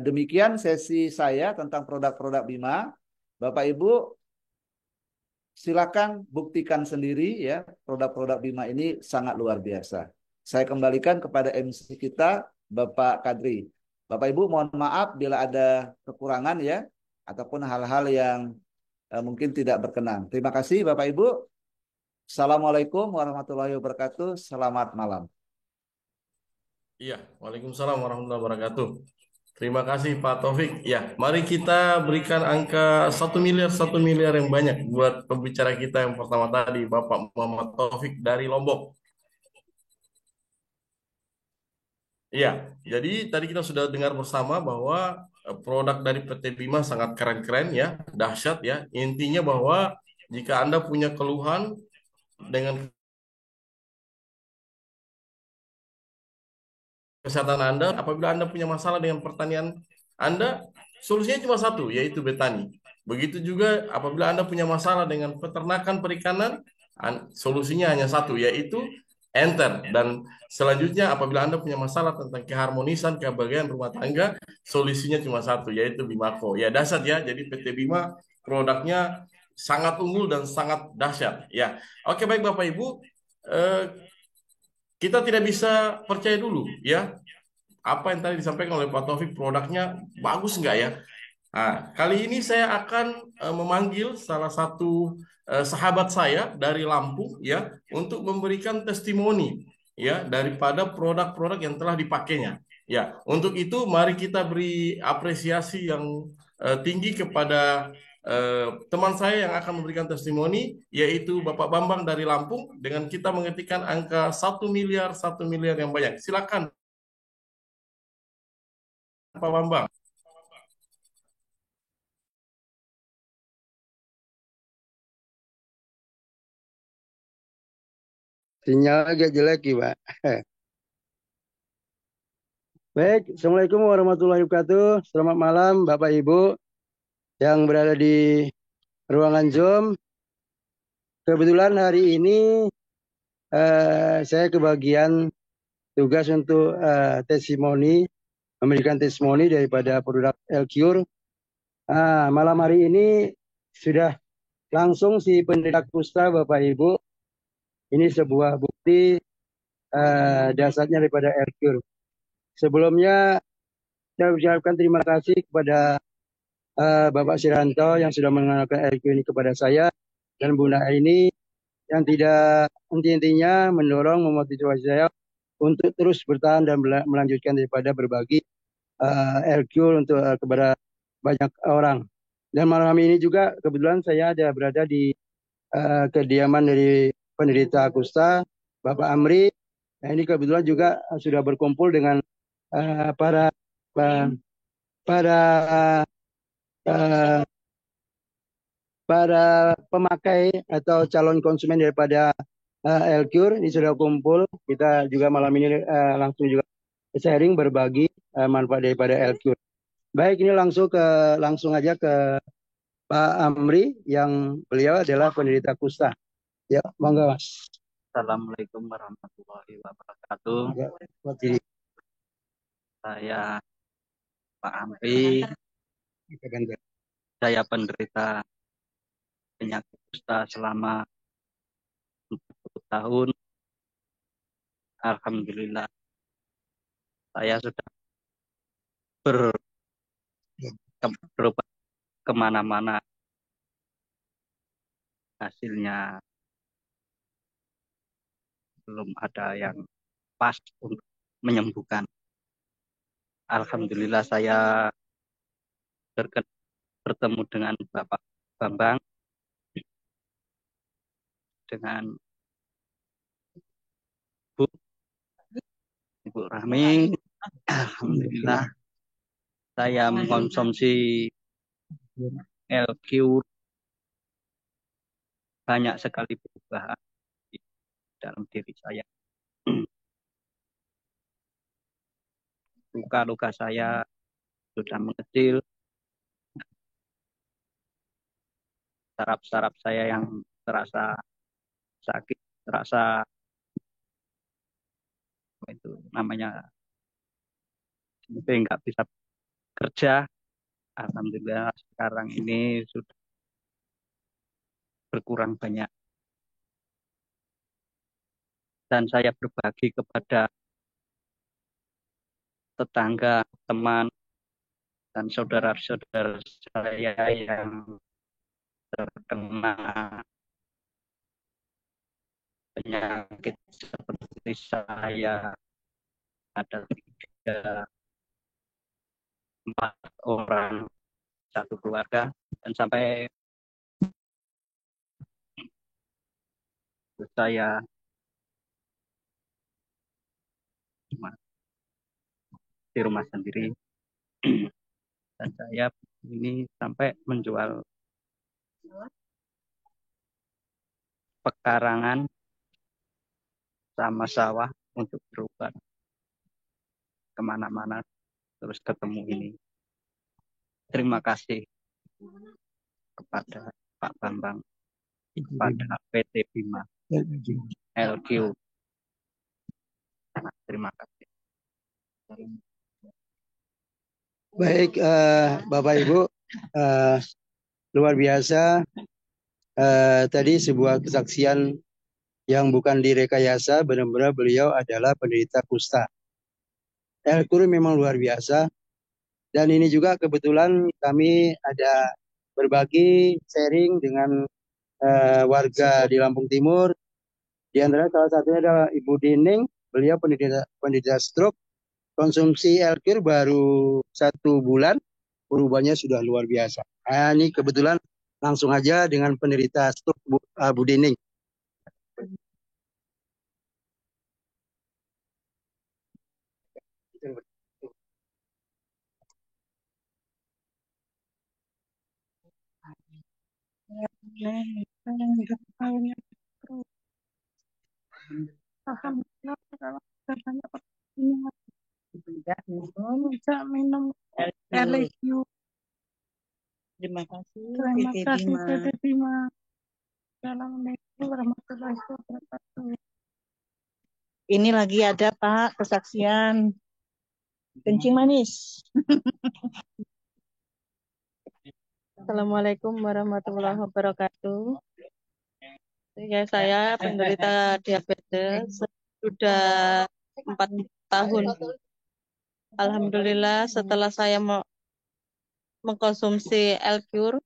demikian sesi saya tentang produk-produk Bima. Bapak Ibu, silakan buktikan sendiri ya, produk-produk Bima ini sangat luar biasa. Saya kembalikan kepada MC kita, Bapak Kadri. Bapak Ibu, mohon maaf bila ada kekurangan ya, ataupun hal-hal yang mungkin tidak berkenan. Terima kasih Bapak Ibu. Assalamualaikum warahmatullahi wabarakatuh. Selamat malam. Iya, Waalaikumsalam warahmatullahi wabarakatuh. Terima kasih Pak Taufik. Ya, mari kita berikan angka 1 miliar yang banyak buat pembicara kita yang pertama tadi, Bapak Muhammad Taufik dari Lombok. Iya, jadi tadi kita sudah dengar bersama bahwa produk dari PT Bima sangat keren-keren ya, dahsyat ya. Intinya bahwa jika Anda punya keluhan dengan kesehatan Anda, apabila Anda punya masalah dengan pertanian Anda, solusinya cuma satu, yaitu Betani. Begitu juga apabila Anda punya masalah dengan peternakan perikanan, solusinya hanya satu, yaitu Enter. Dan selanjutnya apabila Anda punya masalah tentang keharmonisan, kebahagiaan rumah tangga, solusinya cuma satu, yaitu Bimako. Ya dasar ya, jadi PT Bima produknya sangat unggul dan sangat dahsyat. Ya, oke baik Bapak Ibu, kita tidak bisa percaya dulu ya apa yang tadi disampaikan oleh Pak Taufik, produknya bagus nggak ya? Nah, kali ini saya akan memanggil salah satu sahabat saya dari Lampung ya untuk memberikan testimoni ya daripada produk-produk yang telah dipakainya. Ya, untuk itu mari kita beri apresiasi yang tinggi kepada teman saya yang akan memberikan testimoni yaitu Bapak Bambang dari Lampung dengan kita mengetikkan angka 1 miliar yang banyak. Silakan Pak Bambang. Sinyal agak jelek ya, Pak. Baik, Assalamualaikum warahmatullahi wabarakatuh. Selamat malam, Bapak Ibu yang berada di ruangan Zoom. Kebetulan hari ini saya kebagian tugas untuk memberikan testimoni daripada produk Elcure. Malam hari ini sudah langsung si penderita kusta, Bapak Ibu. Ini sebuah bukti dasarnya daripada Elcure. Sebelumnya saya ucapkan terima kasih kepada Bapak Siranto yang sudah mengenalkan RQ ini kepada saya dan Bunda ini yang tidak henti-hentinya mendorong memotivasi saya untuk terus bertahan dan melanjutkan daripada berbagi RQ untuk kepada banyak orang. Dan malam ini juga kebetulan saya ada berada di kediaman dari penderita kusta Bapak Amri. Nah, ini kebetulan juga sudah berkumpul dengan para para para pemakai atau calon konsumen daripada Elcure ini sudah kumpul. Kita juga malam ini langsung juga sharing berbagi manfaat daripada Elcure. Baik, ini langsung aja ke Pak Amri yang beliau adalah penderita kusta. Ya, monggo Mas. Assalamualaikum warahmatullahi wabarakatuh. Ya, Saya Pak Amri. Saya penderita penyakit kusta selama 40 tahun. Alhamdulillah saya sudah berobat kemana-mana. Hasilnya belum ada yang pas untuk menyembuhkan. Alhamdulillah saya bertemu dengan Bapak Bambang, dengan Ibu Rahmi. Alhamdulillah saya mengkonsumsi LQ, banyak sekali perubahan di dalam diri saya. Luka-luka saya sudah mengecil, saraf-saraf saya yang terasa sakit, terasa itu namanya nggak bisa kerja. Alhamdulillah sekarang ini sudah berkurang banyak. Dan saya berbagi kepada tetangga, teman, dan saudara-saudara saya yang terkena penyakit seperti saya. Ada 3-4 orang satu keluarga, dan sampai saya di rumah sendiri. Dan saya ini sampai menjual pekarangan sama sawah untuk berobat kemana-mana, terus ketemu ini. Terima kasih kepada Pak Bambang, kepada PT Bima LQ. Terima kasih. Baik, Bapak Ibu, luar biasa. Tadi sebuah kesaksian yang bukan direkayasa, benar-benar beliau adalah penderita kusta. Elkur memang luar biasa. Dan ini juga kebetulan kami ada berbagi sharing dengan warga di Lampung Timur. Di antara salah satunya adalah Ibu Dining, beliau penderita stroke. Konsumsi Elkur baru 1 bulan, perubahannya sudah luar biasa. Nah, ini kebetulan langsung aja dengan penderita stroke Bu Dining. Alhamdulillah kalau sudah banyak pertanyaan bisa minum LQ. Terima kasih Terima PT kasih Bima. PT Bima. Assalamualaikum warahmatullahi wabarakatuh. Ini lagi ada Pak kesaksian kencing manis. Assalamualaikum warahmatullahi wabarakatuh. Ya, saya penderita diabetes sudah 4 tahun. Alhamdulillah setelah saya mengkonsumsi Elcure,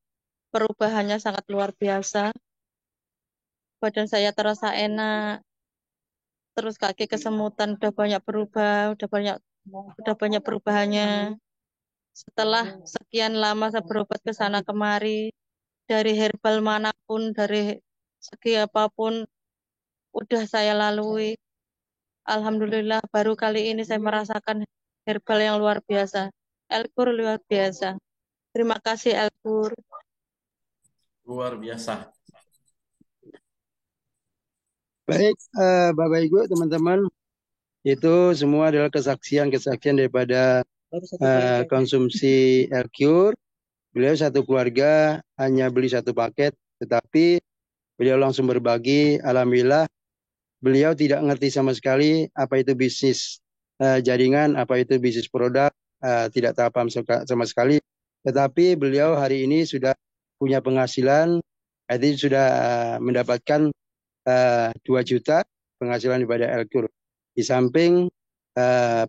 perubahannya sangat luar biasa. Badan saya terasa enak, terus kaki kesemutan udah banyak berubah, udah banyak perubahannya. Setelah sekian lama saya berobat ke sana kemari, dari herbal manapun, dari segi apapun, udah saya lalui. Alhamdulillah baru kali ini saya merasakan herbal yang luar biasa. Elkur luar biasa. Terima kasih Elkur. Luar biasa. Baik, Bapak Ibu, teman-teman, itu semua adalah kesaksian-kesaksian daripada konsumsi Elcure. Beliau satu keluarga hanya beli 1 paket, tetapi beliau langsung berbagi. Alhamdulillah, beliau tidak ngerti sama sekali apa itu bisnis jaringan, apa itu bisnis produk, tidak tahu paham sama sekali. Tetapi beliau hari ini sudah punya penghasilan, itu sudah mendapatkan 2 juta penghasilan daripada Elcure. Di samping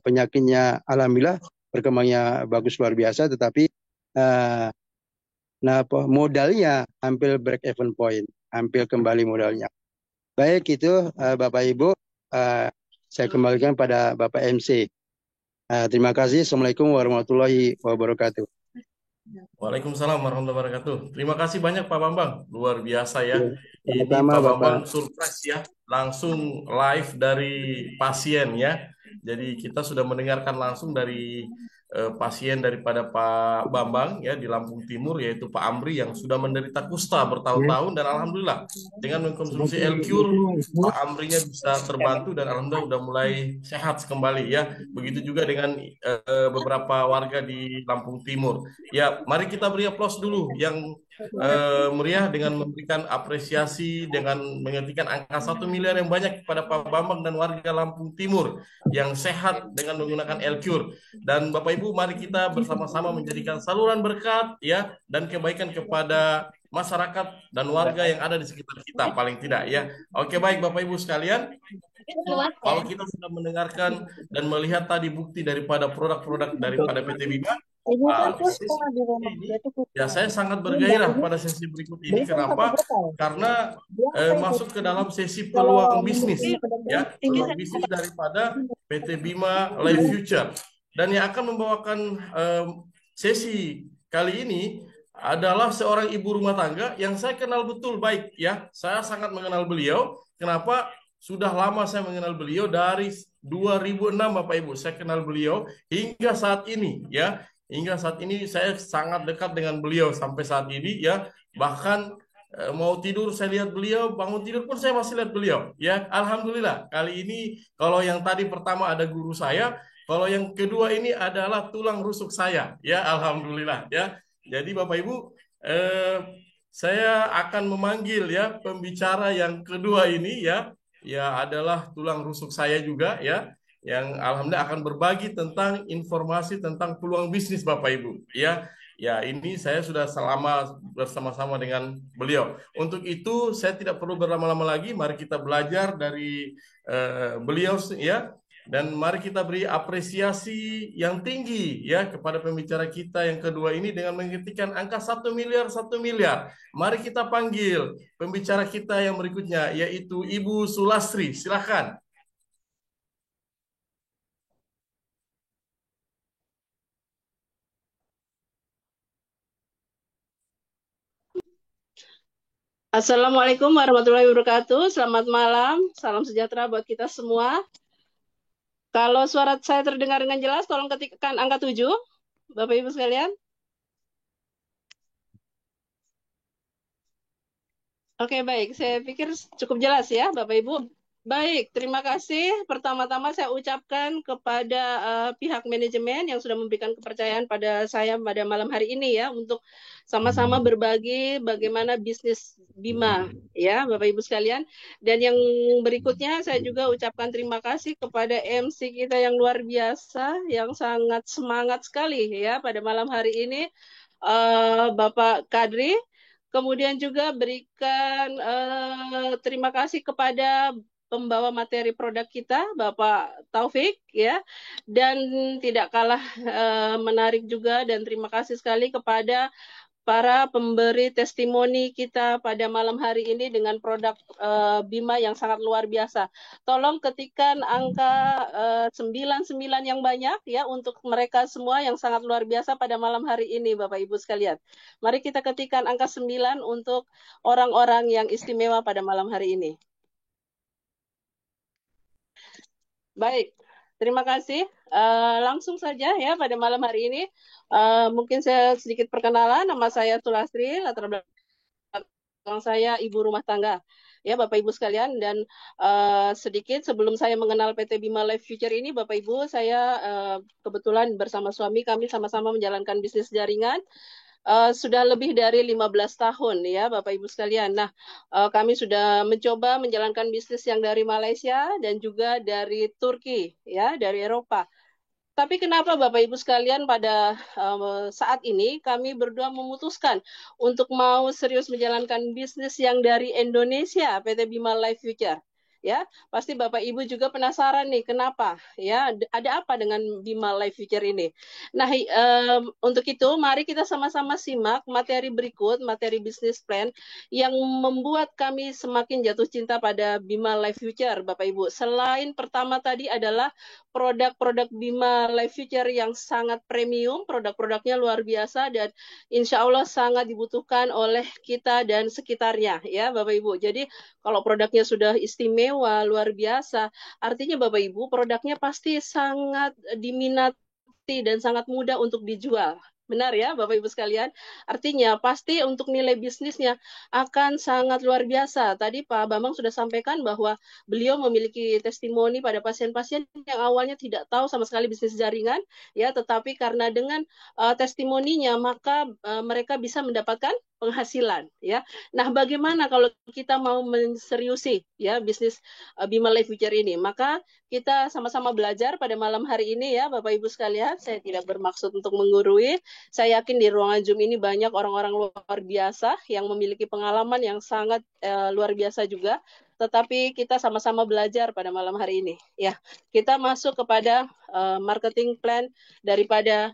penyakitnya alhamdulillah berkembangnya bagus luar biasa, tetapi modalnya hampir break even point, hampir kembali modalnya. Baik itu Bapak Ibu, saya kembalikan pada Bapak MC. Terima kasih. Assalamualaikum warahmatullahi wabarakatuh. Waalaikumsalam warahmatullahi wabarakatuh. Terima kasih banyak Pak Bambang. Luar biasa ya. Ini Sama-sama, Pak Bapak. Bambang surprise ya. Langsung live dari pasien ya. Jadi kita sudah mendengarkan langsung dari pasien daripada Pak Bambang ya di Lampung Timur, yaitu Pak Amri yang sudah menderita kusta bertahun-tahun, dan alhamdulillah dengan mengkonsumsi Elcure Pak Amrinya bisa terbantu dan alhamdulillah udah mulai sehat kembali ya. Begitu juga dengan beberapa warga di Lampung Timur. Ya, mari kita beri aplaus dulu yang meriah dengan memberikan apresiasi, dengan mengetikkan angka 1 miliar yang banyak kepada Pak Bambang dan warga Lampung Timur yang sehat dengan menggunakan Elcure. Dan Bapak Ibu, mari kita bersama-sama menjadikan saluran berkat ya dan kebaikan kepada masyarakat dan warga yang ada di sekitar kita, paling tidak ya. Oke, baik Bapak Ibu sekalian, kalau kita sudah mendengarkan dan melihat tadi bukti daripada produk-produk daripada PT Bima, ya saya sangat bergairah pada sesi berikut ini. Kenapa? Karena masuk ke dalam sesi peluang bisnis ya, peluang bisnis daripada PT Bima Life Future. Dan yang akan membawakan sesi kali ini adalah seorang ibu rumah tangga yang saya kenal betul baik ya. Saya sangat mengenal beliau. Kenapa? Sudah lama saya mengenal beliau, dari 2006 Bapak Ibu. Saya kenal beliau hingga saat ini ya. Hingga saat ini saya sangat dekat dengan beliau sampai saat ini ya. Bahkan mau tidur saya lihat beliau, bangun tidur pun saya masih lihat beliau ya. Alhamdulillah kali ini kalau yang tadi pertama ada guru saya, kalau yang kedua ini adalah tulang rusuk saya ya. Alhamdulillah ya. Jadi Bapak Ibu, saya akan memanggil ya pembicara yang kedua ini ya. Ya adalah tulang rusuk saya juga ya, yang alhamdulillah akan berbagi tentang informasi tentang peluang bisnis Bapak Ibu ya. Ya, ini saya sudah selama bersama-sama dengan beliau. Untuk itu saya tidak perlu berlama-lama lagi, mari kita belajar dari beliau ya. Dan mari kita beri apresiasi yang tinggi ya kepada pembicara kita yang kedua ini dengan mengetikkan angka 1 miliar 1 miliar. Mari kita panggil pembicara kita yang berikutnya yaitu Ibu Sulastri. Silakan. Assalamualaikum warahmatullahi wabarakatuh. Selamat malam, salam sejahtera buat kita semua. Kalau suara saya terdengar dengan jelas, tolong ketikkan angka 7, Bapak Ibu sekalian. Oke, baik. Saya pikir cukup jelas ya, Bapak Ibu. Baik, terima kasih. Pertama-tama saya ucapkan kepada pihak manajemen yang sudah memberikan kepercayaan pada saya pada malam hari ini ya untuk sama-sama berbagi bagaimana bisnis Bima ya, Bapak Ibu sekalian. Dan yang berikutnya saya juga ucapkan terima kasih kepada MC kita yang luar biasa, yang sangat semangat sekali ya pada malam hari ini, Bapak Kadri. Kemudian juga berikan terima kasih kepada pembawa materi produk kita, Bapak Taufik, ya, dan tidak kalah menarik juga dan terima kasih sekali kepada para pemberi testimoni kita pada malam hari ini dengan produk Bima yang sangat luar biasa. Tolong ketikkan angka 99 yang banyak ya untuk mereka semua yang sangat luar biasa pada malam hari ini, Bapak Ibu sekalian. Mari kita ketikkan angka 9 untuk orang-orang yang istimewa pada malam hari ini. Baik, terima kasih. Langsung saja ya pada malam hari ini. Mungkin saya sedikit perkenalan. Nama saya Sulastri, latar belakang saya ibu rumah tangga. Ya Bapak Ibu sekalian, dan sedikit sebelum saya mengenal PT Bima Life Future ini, Bapak Ibu, saya kebetulan bersama suami kami sama-sama menjalankan bisnis jaringan. Sudah lebih dari 15 tahun ya Bapak Ibu sekalian. Nah, kami sudah mencoba menjalankan bisnis yang dari Malaysia dan juga dari Turki ya, dari Eropa. Tapi kenapa Bapak Ibu sekalian pada saat ini kami berdua memutuskan untuk mau serius menjalankan bisnis yang dari Indonesia, PT Bima Life Future. Ya, pasti Bapak Ibu juga penasaran nih kenapa ya, ada apa dengan Bima Life Future ini. Nah, untuk itu mari kita sama-sama simak materi berikut, materi bisnis plan yang membuat kami semakin jatuh cinta pada Bima Life Future, Bapak Ibu. Selain pertama tadi adalah produk-produk Bima Life Future yang sangat premium, produk-produknya luar biasa dan insya Allah sangat dibutuhkan oleh kita dan sekitarnya ya Bapak Ibu. Jadi kalau produknya sudah istimewa, luar biasa, artinya Bapak Ibu produknya pasti sangat diminati dan sangat mudah untuk dijual. Benar ya Bapak Ibu sekalian? Artinya pasti untuk nilai bisnisnya akan sangat luar biasa. Tadi Pak Bambang sudah sampaikan bahwa beliau memiliki testimoni pada pasien-pasien yang awalnya tidak tahu sama sekali bisnis jaringan, ya, tetapi karena dengan testimoninya maka mereka bisa mendapatkan penghasilan, ya. Nah, bagaimana kalau kita mau menseriusi ya bisnis Bima Life Future ini? Maka kita sama-sama belajar pada malam hari ini ya, Bapak Ibu sekalian. Saya tidak bermaksud untuk menggurui. Saya yakin di ruangan Zoom ini banyak orang-orang luar biasa yang memiliki pengalaman yang sangat luar biasa juga. Tetapi kita sama-sama belajar pada malam hari ini. Ya, kita masuk kepada marketing plan daripada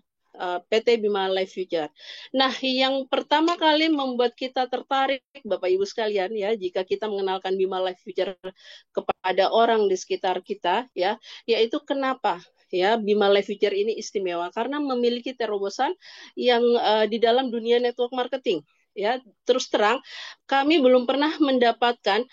PT Bima Life Future. Nah, yang pertama kali membuat kita tertarik, Bapak Ibu sekalian, ya, jika kita mengenalkan Bima Life Future kepada orang di sekitar kita, ya, yaitu kenapa? Ya, Bima Life Future ini istimewa karena memiliki terobosan yang di dalam dunia network marketing. Ya, terus terang kami belum pernah mendapatkan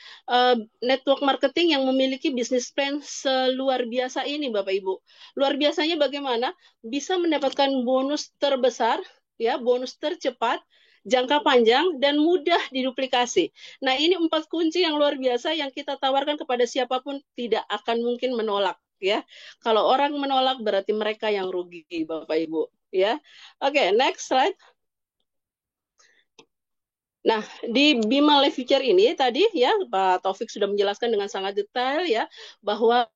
network marketing yang memiliki bisnis plan seluar biasa ini, Bapak Ibu. Luar biasanya bagaimana? Bisa mendapatkan bonus terbesar, ya, bonus tercepat, jangka panjang, dan mudah diduplikasi. Nah, ini 4 kunci yang luar biasa yang kita tawarkan kepada siapapun tidak akan mungkin menolak. Ya, kalau orang menolak berarti mereka yang rugi, Bapak Ibu. Ya, oke, next slide. Nah, di Bima Life Future ini tadi ya Pak Taufik sudah menjelaskan dengan sangat detail ya bahwa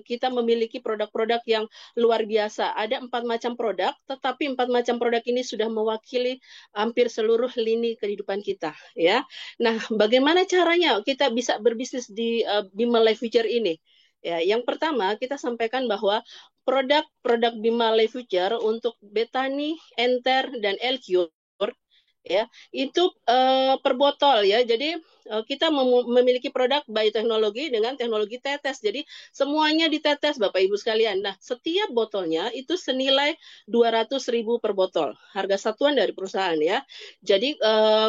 kita memiliki produk-produk yang luar biasa. Ada 4 macam produk, tetapi 4 macam produk ini sudah mewakili hampir seluruh lini kehidupan kita ya. Nah, bagaimana caranya kita bisa berbisnis di Bima Life Future ini? Ya, yang pertama kita sampaikan bahwa produk-produk Bima Life Future untuk Betani, Enter, dan Elcure ya itu per botol ya. Jadi kita memiliki produk bioteknologi dengan teknologi tetes. Jadi semuanya ditetes Bapak Ibu sekalian. Nah, setiap botolnya itu senilai 200.000 per botol. Harga satuan dari perusahaan ya. Jadi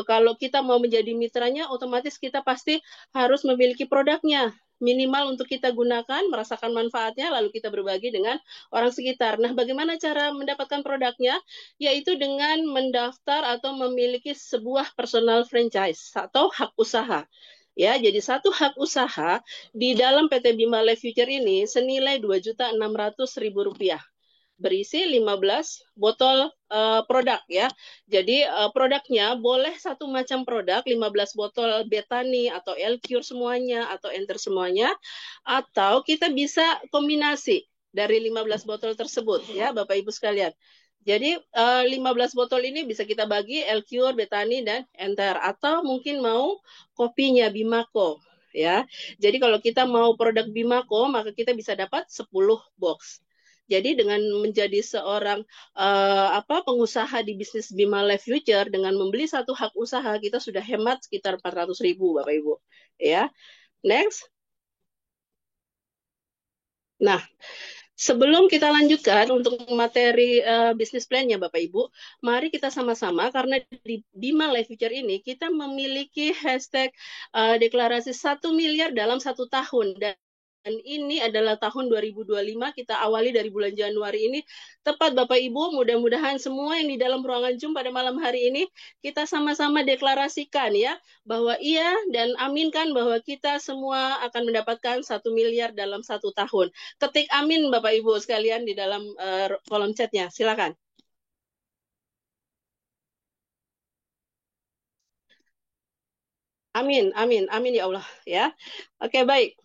kalau kita mau menjadi mitranya, otomatis kita pasti harus memiliki produknya minimal untuk kita gunakan, merasakan manfaatnya, lalu kita berbagi dengan orang sekitar. Nah, bagaimana cara mendapatkan produknya? Yaitu dengan mendaftar atau memiliki sebuah personal franchise atau hak usaha. Ya, jadi satu hak usaha di dalam PT Bima Life Future ini senilai Rp2.600.000. Berisi 15 botol produk ya. Jadi produknya boleh satu macam produk, 15 botol Betani atau Elcure semuanya atau Enter semuanya, atau kita bisa kombinasi dari 15 botol tersebut ya Bapak Ibu sekalian. Jadi 15 botol ini bisa kita bagi Elcure, Betani, dan Enter. Atau mungkin mau kopinya Bimako ya. Jadi kalau kita mau produk Bimako, maka kita bisa dapat 10 box. Jadi dengan menjadi seorang pengusaha di bisnis Bima Life Future, dengan membeli satu hak usaha, kita sudah hemat sekitar 400.000 Bapak Ibu. Ya, next. Nah, sebelum kita lanjutkan untuk materi bisnis plan-nya Bapak Ibu, mari kita sama-sama, karena di Bima Life Future ini kita memiliki hashtag deklarasi 1 miliar dalam 1 tahun. Dan ini adalah tahun 2025, kita awali dari bulan Januari ini. Tepat Bapak Ibu, mudah-mudahan semua yang di dalam ruangan Zoom pada malam hari ini, kita sama-sama deklarasikan ya, bahwa iya dan aminkan bahwa kita semua akan mendapatkan 1 miliar dalam 1 tahun. Ketik amin Bapak Ibu sekalian di dalam kolom chatnya, silakan. Amin, amin, amin ya Allah ya. Oke, baik.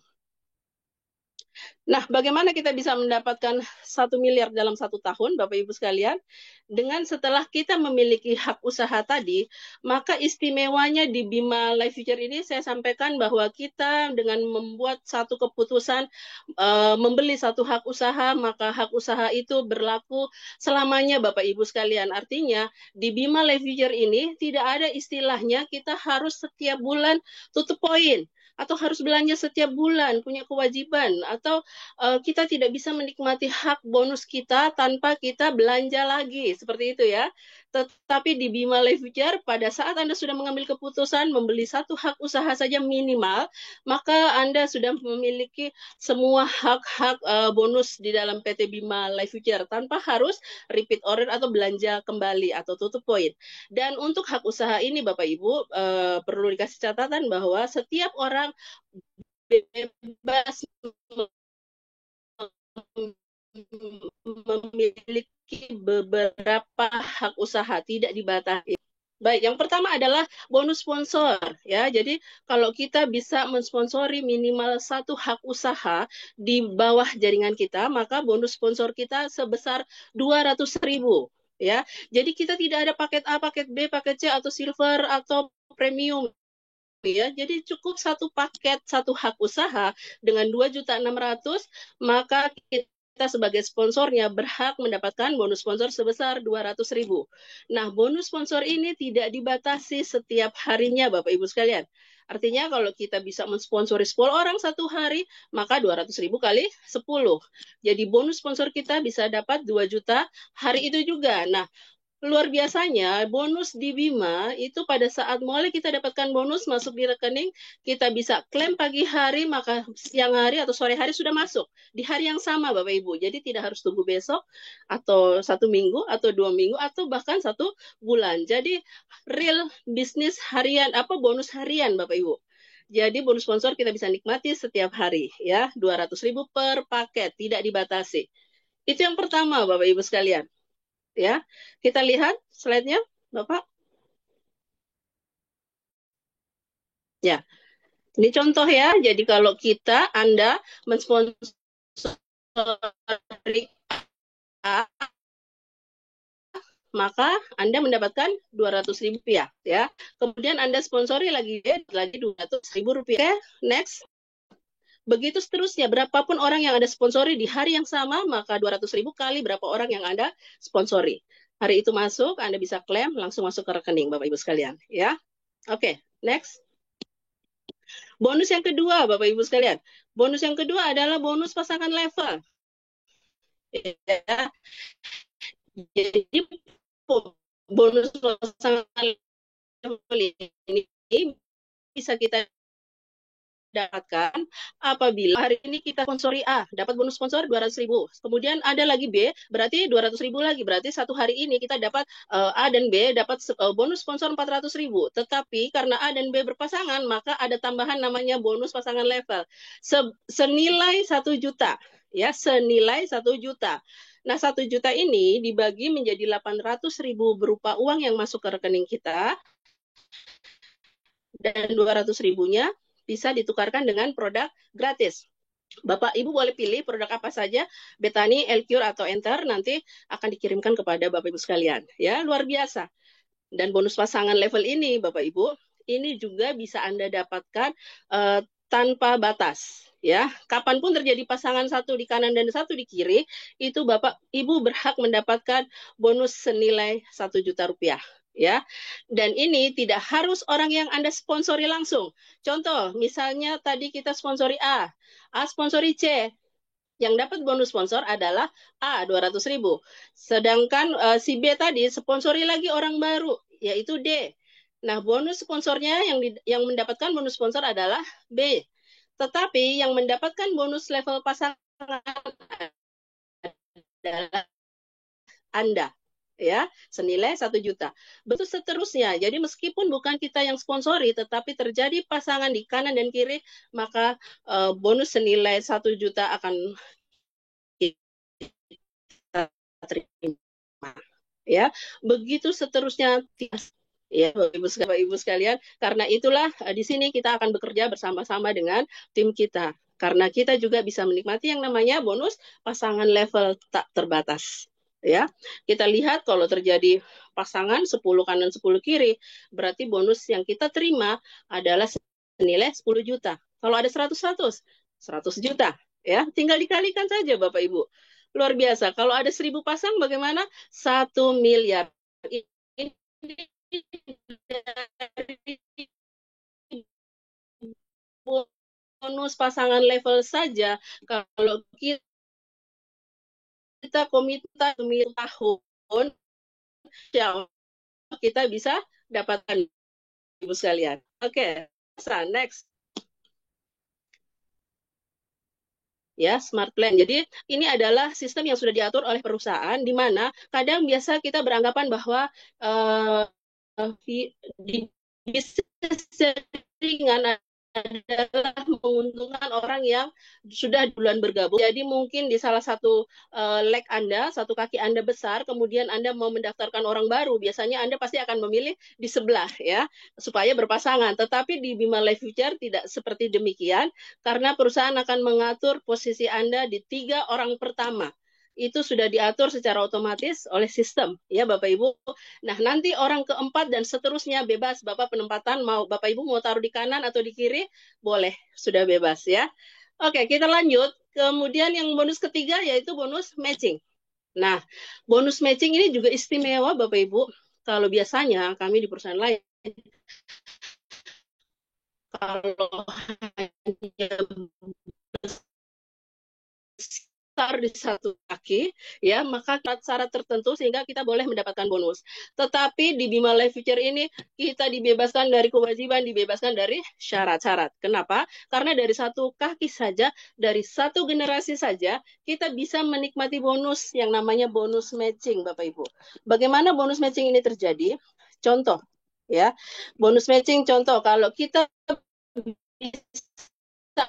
Nah, bagaimana kita bisa mendapatkan 1 miliar dalam 1 tahun, Bapak Ibu sekalian? Dengan setelah kita memiliki hak usaha tadi, maka istimewanya di Bima Life Future ini saya sampaikan bahwa kita dengan membuat satu keputusan membeli satu hak usaha, maka hak usaha itu berlaku selamanya Bapak Ibu sekalian. Artinya di Bima Life Future ini tidak ada istilahnya kita harus setiap bulan tutup poin, atau harus belanja setiap bulan, punya kewajiban, atau kita tidak bisa menikmati hak bonus kita tanpa kita belanja lagi, seperti itu ya. Tetapi di Bima Life Future, pada saat Anda sudah mengambil keputusan membeli satu hak usaha saja minimal, maka Anda sudah memiliki semua hak-hak bonus di dalam PT Bima Life Future tanpa harus repeat order atau belanja kembali atau tutup poin. Dan untuk hak usaha ini Bapak Ibu perlu dikasih catatan bahwa setiap orang bebas memiliki beberapa hak usaha, tidak dibatasi. Baik, yang pertama adalah bonus sponsor ya. Jadi kalau kita bisa mensponsori minimal satu hak usaha di bawah jaringan kita, maka bonus sponsor kita sebesar 200.000 ya. Jadi kita tidak ada paket A, paket B, paket C atau silver atau premium ya. Jadi cukup satu paket, satu hak usaha dengan 2.600.000, maka kita sebagai sponsornya berhak mendapatkan bonus sponsor sebesar 200.000. Nah, bonus sponsor ini tidak dibatasi setiap harinya Bapak Ibu sekalian. Artinya kalau kita bisa mensponsori 10 orang satu hari, maka 200.000 kali 10. Jadi bonus sponsor kita bisa dapat 2 juta hari itu juga. Nah, luar biasanya bonus di Bima itu pada saat mulai kita dapatkan bonus masuk di rekening, kita bisa klaim pagi hari, maka siang hari atau sore hari sudah masuk di hari yang sama Bapak Ibu. Jadi tidak harus tunggu besok atau 1 minggu atau 2 minggu atau bahkan 1 bulan. Jadi real bisnis harian, bonus harian Bapak Ibu. Jadi bonus sponsor kita bisa nikmati setiap hari ya, 200.000 per paket, tidak dibatasi. Itu yang pertama Bapak Ibu sekalian. Ya, kita lihat slide-nya, Bapak. Ya, ini contoh ya. Jadi kalau Anda mensponsori A, maka Anda mendapatkan 200.000 rupiah ya. Kemudian Anda sponsori lagi 200.000 rupiah. Next. Begitu seterusnya, berapapun orang yang Anda sponsori di hari yang sama, maka 200.000 kali berapa orang yang Anda sponsori. Hari itu masuk, Anda bisa klaim, langsung masuk ke rekening Bapak Ibu sekalian. Ya, oke, next. Bonus yang kedua, Bapak Ibu sekalian. Bonus yang kedua adalah bonus pasangan level. Ya. Jadi bonus pasangan level ini bisa kita dapatkan apabila hari ini kita sponsori A, dapat bonus sponsor 200.000. Kemudian ada lagi B, berarti 200.000 lagi. Berarti satu hari ini kita dapat A dan B dapat bonus sponsor 400.000. Tetapi karena A dan B berpasangan, maka ada tambahan namanya bonus pasangan level. Senilai 1 juta. Ya, senilai 1 juta. Nah, 1 juta ini dibagi menjadi 800.000 berupa uang yang masuk ke rekening kita. Dan 200.000-nya bisa ditukarkan dengan produk gratis. Bapak Ibu boleh pilih produk apa saja, Betani, Elcure atau Enter, nanti akan dikirimkan kepada Bapak Ibu sekalian. Ya, luar biasa. Dan bonus pasangan level ini, Bapak Ibu, ini juga bisa Anda dapatkan tanpa batas. Ya, kapanpun terjadi pasangan satu di kanan dan satu di kiri, itu Bapak Ibu berhak mendapatkan bonus senilai 1 juta rupiah. Ya, dan ini tidak harus orang yang Anda sponsori langsung. Contoh, misalnya tadi kita sponsori A sponsori C, yang dapat bonus sponsor adalah A 200.000. Sedangkan si B tadi sponsori lagi orang baru, yaitu D. Nah, bonus sponsornya yang mendapatkan bonus sponsor adalah B. Tetapi yang mendapatkan bonus level pasangan adalah Anda. Ya, senilai 1 juta. Betul seterusnya. Jadi meskipun bukan kita yang sponsori, tetapi terjadi pasangan di kanan dan kiri, maka bonus senilai 1 juta akan kita terima. Ya, begitu seterusnya. Ya, Bapak Ibu sekalian, karena itulah di sini kita akan bekerja bersama-sama dengan tim kita. Karena kita juga bisa menikmati yang namanya bonus pasangan level tak terbatas. Ya, kita lihat kalau terjadi pasangan 10 kanan 10 kiri, berarti bonus yang kita terima adalah senilai 10 juta. Kalau ada 100 juta. Ya, tinggal dikalikan saja Bapak Ibu. Luar biasa. Kalau ada 1.000 pasang bagaimana? 1 miliar. Ini bonus pasangan level saja, kalau kita komitmen tahun, ya kita bisa dapatkan Ibu sekalian. Oke, next. Ya, smart plan. Jadi ini adalah sistem yang sudah diatur oleh perusahaan, di mana kadang biasa kita beranggapan bahwa di bisnis jaringan adalah menguntungkan orang yang sudah duluan bergabung. Jadi mungkin di salah satu leg Anda, satu kaki Anda besar, kemudian Anda mau mendaftarkan orang baru, biasanya Anda pasti akan memilih di sebelah ya, supaya berpasangan. Tetapi di Bima Life Future tidak seperti demikian, karena perusahaan akan mengatur posisi Anda di 3 orang pertama. Itu sudah diatur secara otomatis oleh sistem, ya Bapak Ibu. Nah, nanti orang keempat dan seterusnya bebas. Bapak penempatan mau Bapak Ibu mau taruh di kanan atau di kiri, boleh, sudah bebas ya. Oke, kita lanjut. Kemudian yang bonus ketiga yaitu bonus matching. Nah, bonus matching ini juga istimewa Bapak Ibu. Kalau biasanya kami di perusahaan lain, kalau hanya besar di satu kaki, ya maka syarat tertentu sehingga kita boleh mendapatkan bonus. Tetapi di Bima Life Future ini kita dibebaskan dari kewajiban, dibebaskan dari syarat-syarat. Kenapa? Karena dari satu kaki saja, dari satu generasi saja, kita bisa menikmati bonus yang namanya bonus matching, Bapak Ibu. Bagaimana bonus matching ini terjadi? Contoh, ya, bonus matching contoh kalau kita bisa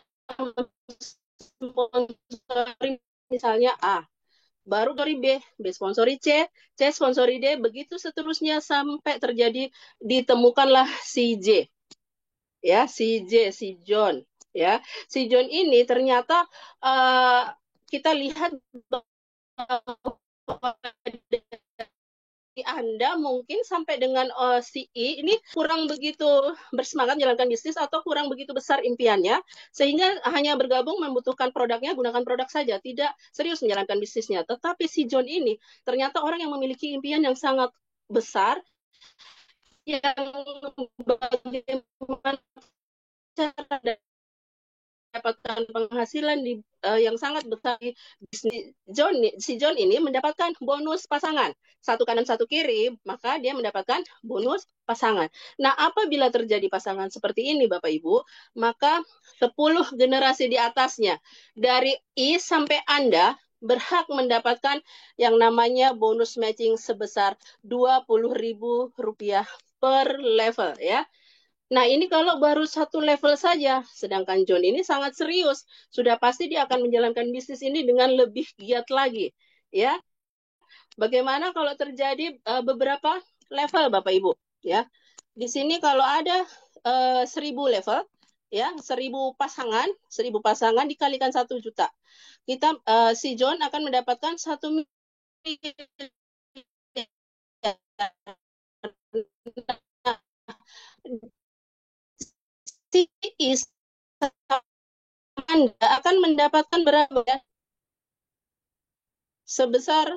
sponsori misalnya A, baru dari B sponsori C sponsori D, begitu seterusnya sampai terjadi ditemukanlah si J. Ya, si J, si John, ya. Si John ini ternyata kita lihat Anda mungkin sampai dengan si I ini kurang begitu bersemangat menjalankan bisnis atau kurang begitu besar impiannya, sehingga hanya bergabung membutuhkan produknya, gunakan produk saja, tidak serius menjalankan bisnisnya. Tetapi si John ini ternyata orang yang memiliki impian yang sangat besar, yang bagaimana cara mendapatkan penghasilan yang sangat besar. Si John ini mendapatkan bonus pasangan, satu kanan satu kiri, maka dia mendapatkan bonus pasangan. Nah, apabila terjadi pasangan seperti ini Bapak Ibu, maka 10 generasi di atasnya dari I sampai Anda berhak mendapatkan yang namanya bonus matching sebesar Rp20.000 per level ya. Nah, ini kalau baru satu level saja, sedangkan John ini sangat serius. Sudah pasti dia akan menjalankan bisnis ini dengan lebih giat lagi. Ya, bagaimana kalau terjadi beberapa level, Bapak Ibu? Ya, di sini kalau ada 1000 level, ya, 1000 pasangan dikalikan 1 juta. Kita si John akan mendapatkan 1 miliar. Si Anda akan mendapatkan berapa ya? Sebesar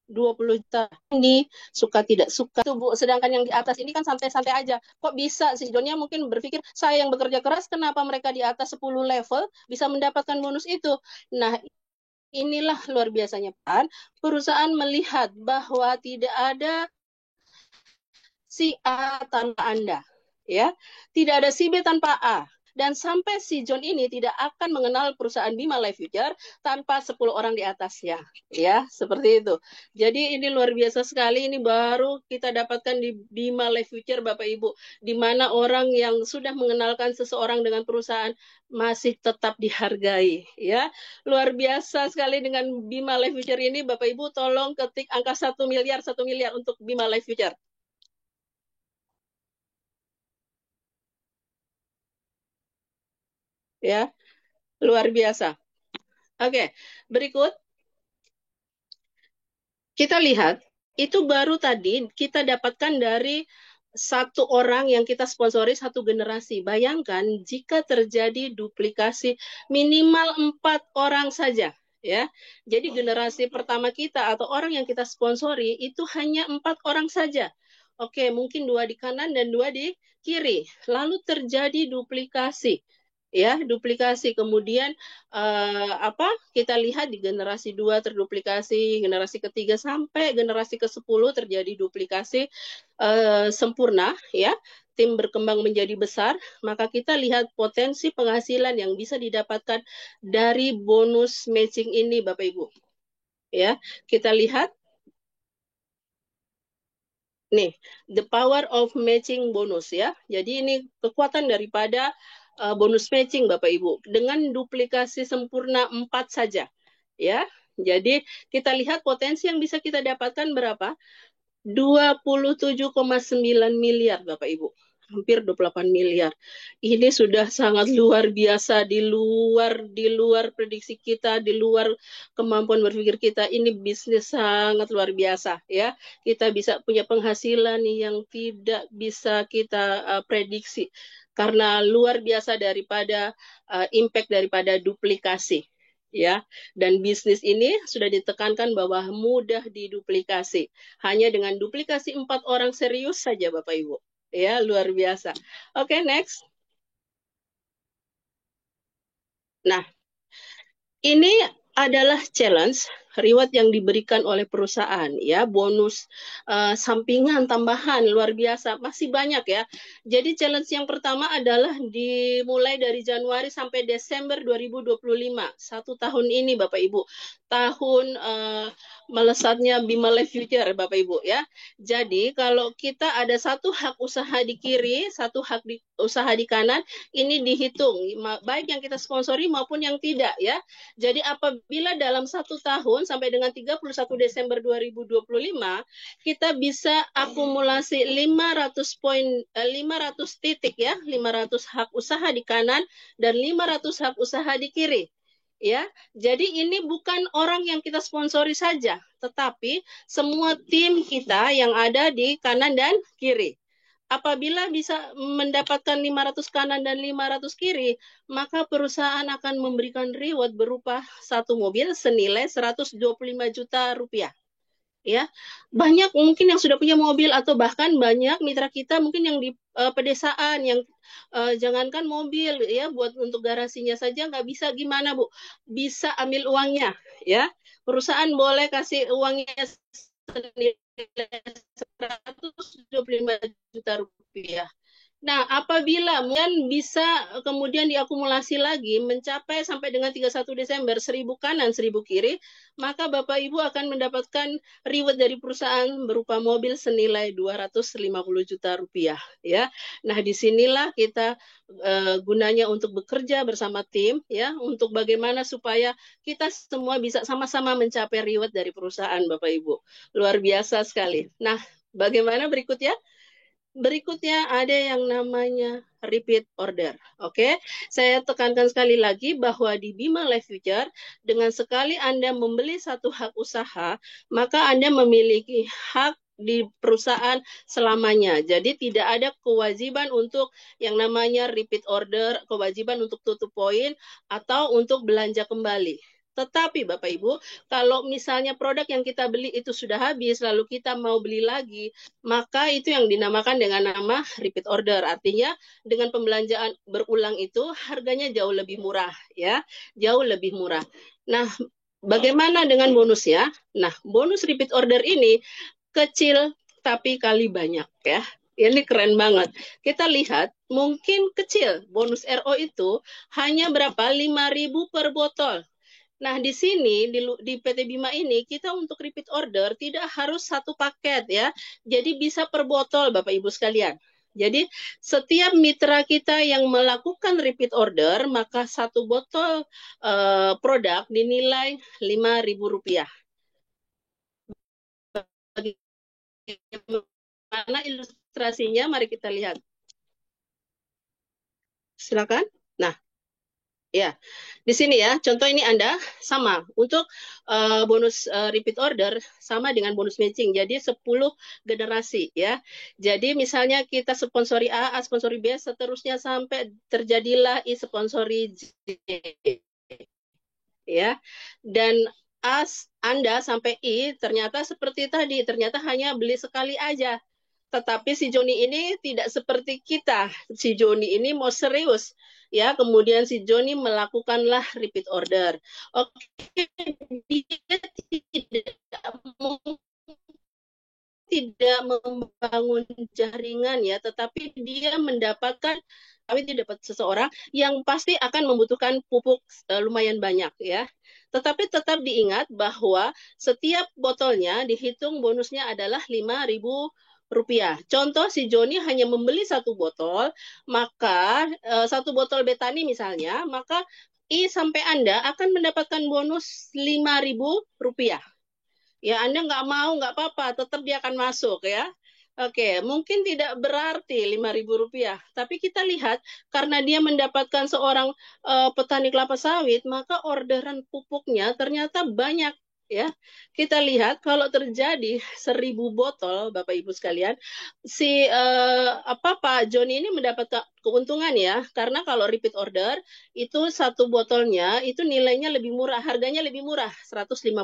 20 juta. Ini suka tidak suka tuh Bu. Sedangkan yang di atas ini kan santai-santai aja. Kok bisa sih? Johnnya mungkin berpikir saya yang bekerja keras, kenapa mereka di atas 10 level bisa mendapatkan bonus itu? Nah, inilah luar biasanya Pak. Perusahaan melihat bahwa tidak ada si A tanpa Anda. Ya, tidak ada si B tanpa A. Dan sampai si John ini tidak akan mengenal perusahaan Bima Life Future tanpa 10 orang di atasnya. Ya, seperti itu. Jadi ini luar biasa sekali. Ini baru kita dapatkan di Bima Life Future, Bapak Ibu. Di mana orang yang sudah mengenalkan seseorang dengan perusahaan masih tetap dihargai. Ya, luar biasa sekali dengan Bima Life Future ini. Bapak Ibu tolong ketik angka 1 miliar untuk Bima Life Future. Ya, luar biasa. Oke, berikut kita lihat itu baru tadi kita dapatkan dari satu orang yang kita sponsori satu generasi. Bayangkan jika terjadi duplikasi minimal 4 orang saja. Ya, jadi generasi pertama kita atau orang yang kita sponsori itu hanya 4 orang saja. Oke, mungkin 2 di kanan dan 2 di kiri. Lalu terjadi duplikasi. Ya, duplikasi. Kemudian kita lihat di generasi 2 terduplikasi, generasi ketiga sampai generasi ke-10 terjadi duplikasi sempurna, ya. Tim berkembang menjadi besar, maka kita lihat potensi penghasilan yang bisa didapatkan dari bonus matching ini, Bapak Ibu. Ya, kita lihat nih, the power of matching bonus ya. Jadi ini kekuatan daripada bonus matching Bapak Ibu dengan duplikasi sempurna 4 saja ya. Jadi kita lihat potensi yang bisa kita dapatkan berapa? 27,9 miliar Bapak Ibu. Hampir 28 miliar. Ini sudah sangat luar biasa, di luar prediksi kita, di luar kemampuan berpikir kita. Ini bisnis sangat luar biasa ya. Kita bisa punya penghasilan yang tidak bisa kita prediksi karena luar biasa daripada impact daripada duplikasi. Ya, dan bisnis ini sudah ditekankan bahwa mudah diduplikasi. Hanya dengan duplikasi 4 orang serius saja Bapak Ibu. Ya, luar biasa. Oke, next. Nah, ini adalah challenge reward yang diberikan oleh perusahaan ya, bonus sampingan tambahan luar biasa, masih banyak ya. Jadi challenge yang pertama adalah dimulai dari Januari sampai Desember 2025, 1 tahun ini Bapak Ibu, tahun melesatnya Bima Life Future Bapak Ibu ya. Jadi kalau kita ada satu hak usaha di kiri, satu hak usaha di kanan, ini dihitung baik yang kita sponsori maupun yang tidak ya. Jadi apabila dalam 1 tahun sampai dengan 31 Desember 2025 kita bisa akumulasi 500 titik ya, 500 hak usaha di kanan dan 500 hak usaha di kiri. Ya, jadi ini bukan orang yang kita sponsori saja, tetapi semua tim kita yang ada di kanan dan kiri. Apabila bisa mendapatkan 500 kanan dan 500 kiri, maka perusahaan akan memberikan reward berupa satu mobil senilai 125 juta rupiah. Ya, banyak mungkin yang sudah punya mobil atau bahkan banyak mitra kita mungkin yang di pedesaan yang jangankan mobil ya buat untuk garasinya saja nggak bisa, gimana Bu? Bisa ambil uangnya ya. Perusahaan boleh kasih uangnya senilai 125 juta rupiah. Nah, apabila kemudian bisa kemudian diakumulasi lagi mencapai sampai dengan 31 Desember 1000 kanan 1000 kiri, maka Bapak Ibu akan mendapatkan reward dari perusahaan berupa mobil senilai 250 juta rupiah ya. Nah, disinilah kita gunanya untuk bekerja bersama tim ya, untuk bagaimana supaya kita semua bisa sama-sama mencapai reward dari perusahaan Bapak Ibu. Luar biasa sekali. Nah, bagaimana berikutnya? Berikutnya ada yang namanya repeat order. Oke, saya tekankan sekali lagi bahwa di Bima Life Future, dengan sekali Anda membeli satu hak usaha, maka Anda memiliki hak di perusahaan selamanya. Jadi tidak ada kewajiban untuk yang namanya repeat order, kewajiban untuk tutup poin, atau untuk belanja kembali. Tetapi Bapak Ibu, kalau misalnya produk yang kita beli itu sudah habis, lalu kita mau beli lagi, maka itu yang dinamakan dengan nama repeat order. Artinya dengan pembelanjaan berulang itu harganya jauh lebih murah ya, jauh lebih murah. Nah, bagaimana dengan bonusnya? Nah, bonus repeat order ini kecil tapi kali banyak ya. Ini keren banget. Kita lihat mungkin kecil, bonus RO itu hanya berapa? 5.000 per botol. Nah, di sini di PT Bima ini kita untuk repeat order tidak harus satu paket ya. Jadi bisa per botol Bapak Ibu sekalian. Jadi setiap mitra kita yang melakukan repeat order maka satu botol produk dinilai Rp5.000. Bagaimana ilustrasinya? Mari kita lihat. Silakan. Nah, ya, di sini ya, contoh ini Anda sama untuk bonus repeat order sama dengan bonus matching. Jadi 10 generasi ya. Jadi misalnya kita sponsori A sponsori B, seterusnya sampai terjadilah I sponsori J. Ya. Dan Anda sampai I ternyata seperti tadi, ternyata hanya beli sekali aja. Tetapi si Joni ini tidak seperti kita. Si Joni ini mau serius. Ya, kemudian si Joni melakukanlah repeat order. Oke, dia tidak membangun jaringan ya, tetapi dia mendapatkan kami dapat seseorang yang pasti akan membutuhkan pupuk lumayan banyak ya. Tetapi tetap diingat bahwa setiap botolnya dihitung bonusnya adalah Rp5.000. Contoh si Joni hanya membeli satu botol, maka satu botol Betani misalnya, maka I sampai Anda akan mendapatkan bonus Rp5.000. Ya, Anda nggak mau, nggak apa-apa, tetap dia akan masuk ya. Oke, mungkin tidak berarti Rp5.000, tapi kita lihat karena dia mendapatkan seorang petani kelapa sawit, maka orderan pupuknya ternyata banyak ya. Kita lihat kalau terjadi 1.000 botol, Bapak Ibu sekalian, si Pak Joni ini mendapat keuntungan ya, karena kalau repeat order itu satu botolnya itu nilainya lebih murah, harganya lebih murah, 150.000.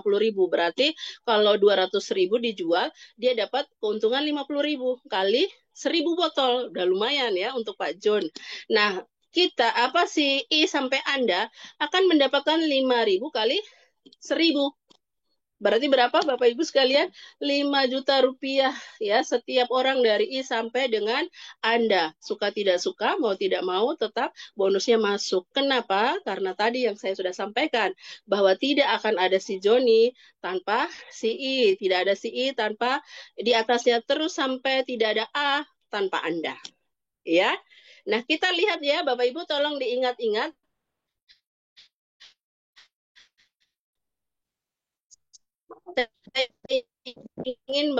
Berarti kalau 200.000 dijual, dia dapat keuntungan 50.000 kali 1.000 botol, udah lumayan ya untuk Pak John. Nah, kita si I sampai Anda akan mendapatkan 5.000 kali 1.000. Berarti berapa Bapak Ibu sekalian? 5 juta rupiah ya setiap orang dari I sampai dengan Anda. Suka tidak suka, mau tidak mau tetap bonusnya masuk. Kenapa? Karena tadi yang saya sudah sampaikan bahwa tidak akan ada si Joni tanpa si I, tidak ada si I tanpa di atasnya terus sampai tidak ada A tanpa Anda. Ya. Nah, kita lihat ya Bapak Ibu, tolong diingat-ingat. Saya ingin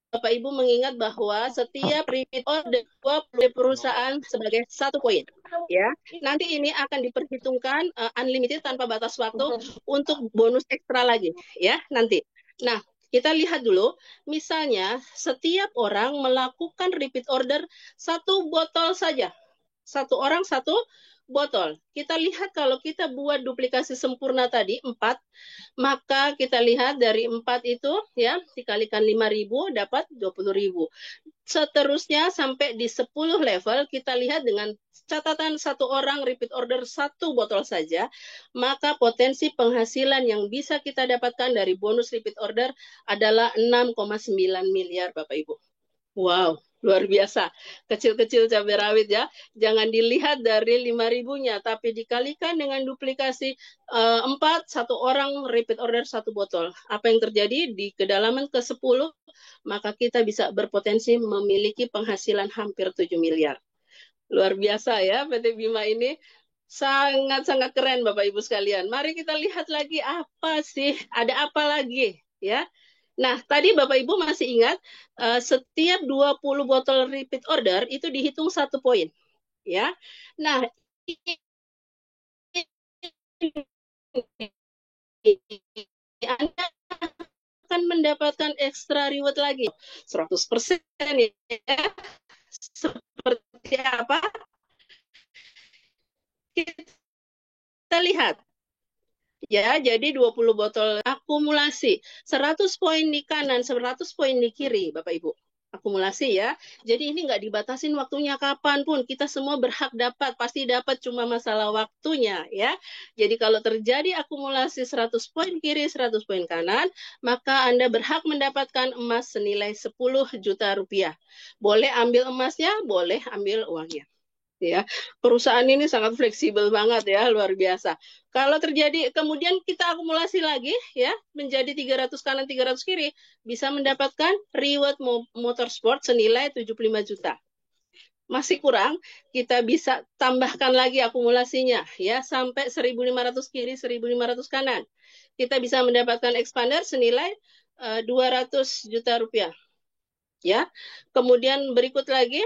Bapak Ibu mengingat bahwa setiap repeat order 20 perusahaan sebagai satu poin. ya. Nanti ini akan diperhitungkan unlimited tanpa batas waktu untuk bonus ekstra lagi, ya nanti. Nah, kita lihat dulu, misalnya setiap orang melakukan repeat order 1 botol saja. 1 orang 1 botol. Kita lihat kalau kita buat duplikasi sempurna tadi 4, maka kita lihat dari 4 itu ya dikalikan 5.000 dapat 20.000. Seterusnya sampai di 10 level kita lihat dengan catatan 1 orang repeat order 1 botol saja, maka potensi penghasilan yang bisa kita dapatkan dari bonus repeat order adalah 6,9 miliar Bapak Ibu. Wow, luar biasa. Kecil-kecil cabai rawit ya. Jangan dilihat dari 5.000-nya, tapi dikalikan dengan duplikasi 4, 1 orang repeat order 1 botol. Apa yang terjadi di kedalaman ke-10, maka kita bisa berpotensi memiliki penghasilan hampir 7 miliar. Luar biasa ya PT Bima ini. Sangat-sangat keren Bapak Ibu sekalian. Mari kita lihat lagi apa sih, ada apa lagi ya. Nah, tadi Bapak Ibu masih ingat setiap 20 botol repeat order itu dihitung 1 poin, ya. Nah, Anda akan mendapatkan extra reward lagi 100% ya. Seperti apa? Kita lihat. Ya, jadi 20 botol akumulasi, 100 poin di kanan, 100 poin di kiri, Bapak Ibu. Akumulasi ya. Jadi ini nggak dibatasin waktunya kapanpun. Kita semua berhak dapat, pasti dapat, cuma masalah waktunya ya. Jadi kalau terjadi akumulasi 100 poin kiri, 100 poin kanan, maka Anda berhak mendapatkan emas senilai 10 juta rupiah. Boleh ambil emasnya, boleh ambil uangnya. Ya, perusahaan ini sangat fleksibel banget ya, luar biasa. Kalau terjadi kemudian kita akumulasi lagi ya menjadi 300 kanan 300 kiri, bisa mendapatkan reward motorsport senilai 75 juta. Masih kurang, kita bisa tambahkan lagi akumulasinya ya sampai 1.500 kiri, 1.500 kanan. Kita bisa mendapatkan expander senilai 200 juta rupiah. Ya. Kemudian berikut lagi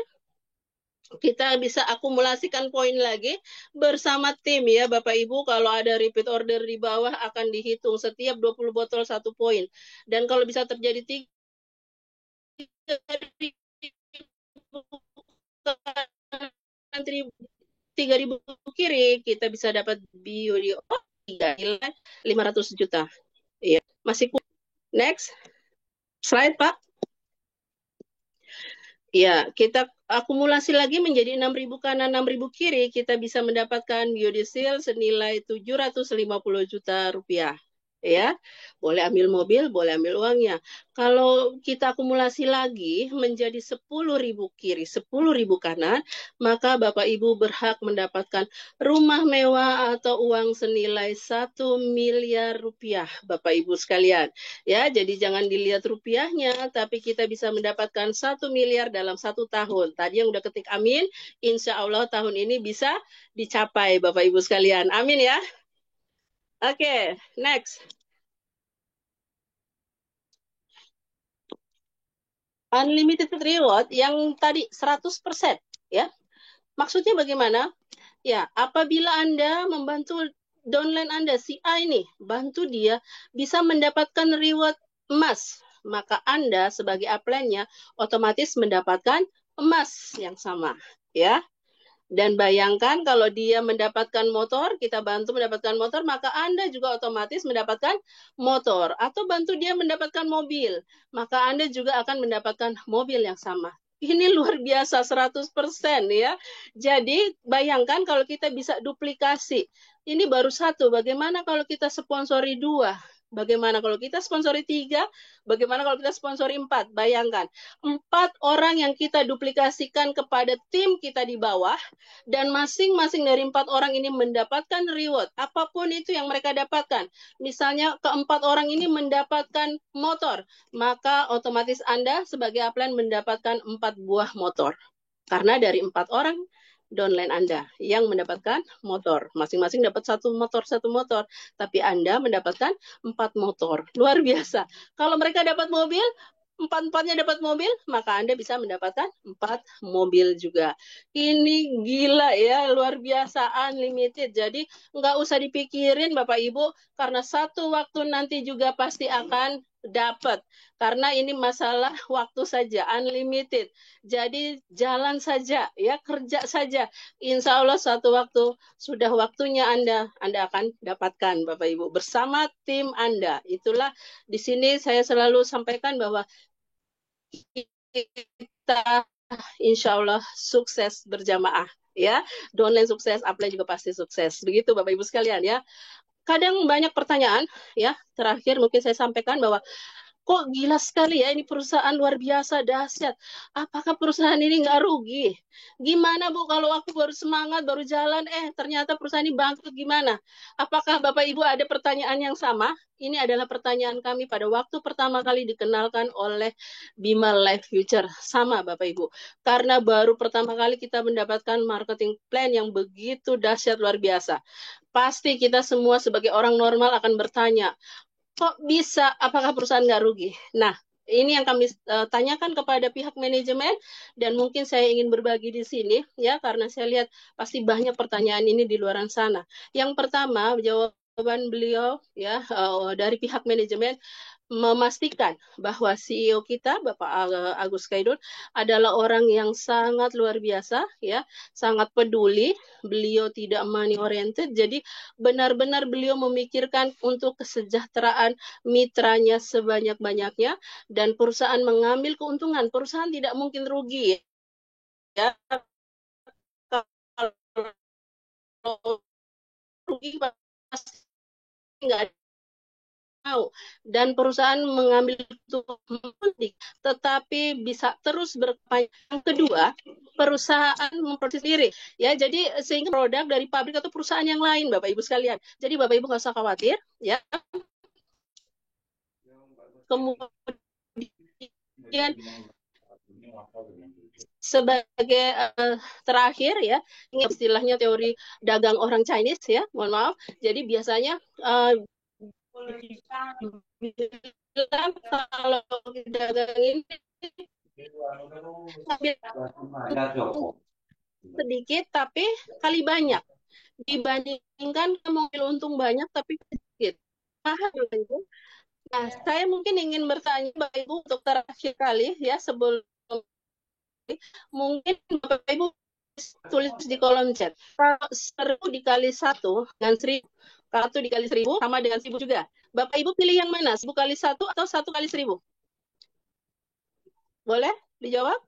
kita bisa akumulasikan poin lagi bersama tim ya Bapak Ibu. Kalau ada repeat order di bawah akan dihitung setiap 20 botol 1 poin. Dan kalau bisa terjadi 3.000 kiri, kita bisa dapat BOD 500 juta. Ya, masih kurang. Next slide Pak. Ya, kita akumulasi lagi menjadi 6.000 kanan, 6.000 kiri, kita bisa mendapatkan biodiesel senilai 750 juta rupiah. Ya, boleh ambil mobil, boleh ambil uangnya. Kalau kita akumulasi lagi menjadi 10.000 kiri, 10.000 kanan, maka Bapak Ibu berhak mendapatkan rumah mewah atau uang senilai 1 miliar rupiah, Bapak Ibu sekalian. Ya, jadi jangan dilihat rupiahnya, tapi kita bisa mendapatkan 1 miliar dalam 1 tahun. Tadi yang udah ketik amin, insya Allah tahun ini bisa dicapai Bapak Ibu sekalian. Amin ya. Oke, next. Unlimited reward yang tadi 100% ya. Maksudnya bagaimana? Ya, apabila Anda membantu downline Anda, si A ini, bantu dia bisa mendapatkan reward emas, maka Anda sebagai upline-nya otomatis mendapatkan emas yang sama, ya. Dan bayangkan kalau dia mendapatkan motor, kita bantu mendapatkan motor, maka Anda juga otomatis mendapatkan motor. Atau bantu dia mendapatkan mobil, maka Anda juga akan mendapatkan mobil yang sama. Ini luar biasa 100% ya. Jadi bayangkan kalau kita bisa duplikasi. Ini baru 1, bagaimana kalau kita sponsori 2? Bagaimana kalau kita sponsori 3? Bagaimana kalau kita sponsori 4? Bayangkan, 4 orang yang kita duplikasikan kepada tim kita di bawah, dan masing-masing dari 4 orang ini mendapatkan reward. Apapun itu yang mereka dapatkan. Misalnya keempat orang ini mendapatkan motor, maka otomatis Anda sebagai upline mendapatkan 4 buah motor. Karena dari 4 orang downline Anda yang mendapatkan motor. Masing-masing dapat 1 motor. Tapi Anda mendapatkan 4 motor. Luar biasa. Kalau mereka dapat mobil, empat-empatnya dapat mobil, maka Anda bisa mendapatkan 4 mobil juga. Ini gila ya, luar biasa, unlimited. Jadi nggak usah dipikirin Bapak Ibu, karena satu waktu nanti juga pasti akan dapat. Karena ini masalah waktu saja, unlimited. Jadi jalan saja, ya kerja saja. Insya Allah suatu waktu sudah waktunya Anda akan dapatkan Bapak Ibu bersama tim Anda. Itulah di sini saya selalu sampaikan bahwa kita insya Allah sukses berjamaah ya. Downline sukses, upline juga pasti sukses. Begitu Bapak Ibu sekalian ya. Kadang banyak pertanyaan ya. Terakhir mungkin saya sampaikan bahwa kok gila sekali ya, ini perusahaan luar biasa, dahsyat. Apakah perusahaan ini nggak rugi? Gimana Bu kalau aku baru semangat, baru jalan, ternyata perusahaan ini bangkrut gimana? Apakah Bapak Ibu ada pertanyaan yang sama? Ini adalah pertanyaan kami pada waktu pertama kali dikenalkan oleh Bima Life Future. Sama Bapak Ibu. Karena baru pertama kali kita mendapatkan marketing plan yang begitu dahsyat luar biasa. Pasti kita semua sebagai orang normal akan bertanya, kok bisa, apakah perusahaan nggak rugi? Nah, ini yang kami tanyakan kepada pihak manajemen dan mungkin saya ingin berbagi di sini ya, karena saya lihat pasti banyak pertanyaan ini di luar sana. Yang pertama, jawaban beliau ya dari pihak manajemen memastikan bahwa CEO kita Bapak Agus Kaidul adalah orang yang sangat luar biasa ya, sangat peduli, beliau tidak money oriented, jadi benar-benar beliau memikirkan untuk kesejahteraan mitranya sebanyak-banyaknya dan perusahaan mengambil keuntungan, perusahaan tidak mungkin rugi ya. Kalau rugi pasti nggak mau, dan perusahaan mengambil itu mudik, tetapi bisa terus berkembang. Yang kedua, perusahaan memproduksi sendiri, ya. Jadi sehingga produk dari pabrik atau perusahaan yang lain, Bapak Ibu sekalian. Jadi Bapak Ibu nggak usah khawatir, ya. Kemudian sebagai terakhir ya, ini istilahnya teori dagang orang Chinese ya, mohon maaf. Jadi biasanya kalau dagang ini sedikit tapi kali banyak dibandingkan mengambil untung banyak tapi sedikit. Paham itu? Nah, saya mungkin ingin bertanya Bapak Ibu untuk terakhir kali ya, sebelum mungkin Bapak Ibu tulis di kolom chat. Kalau 1000 dikali 1 dengan 1000, kalau 1 dikali 1000 sama dengan 1000 juga. Bapak Ibu pilih yang mana? 1000 kali 1 atau 1 kali 1000? Boleh dijawab?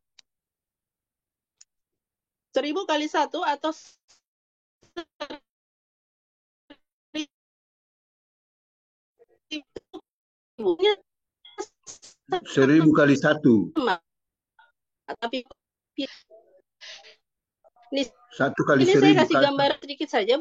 1000 kali 1 atau 1000 kali 1. Tapi ini 1 kali ini 1000 saya kasih kan? gambar sedikit saja.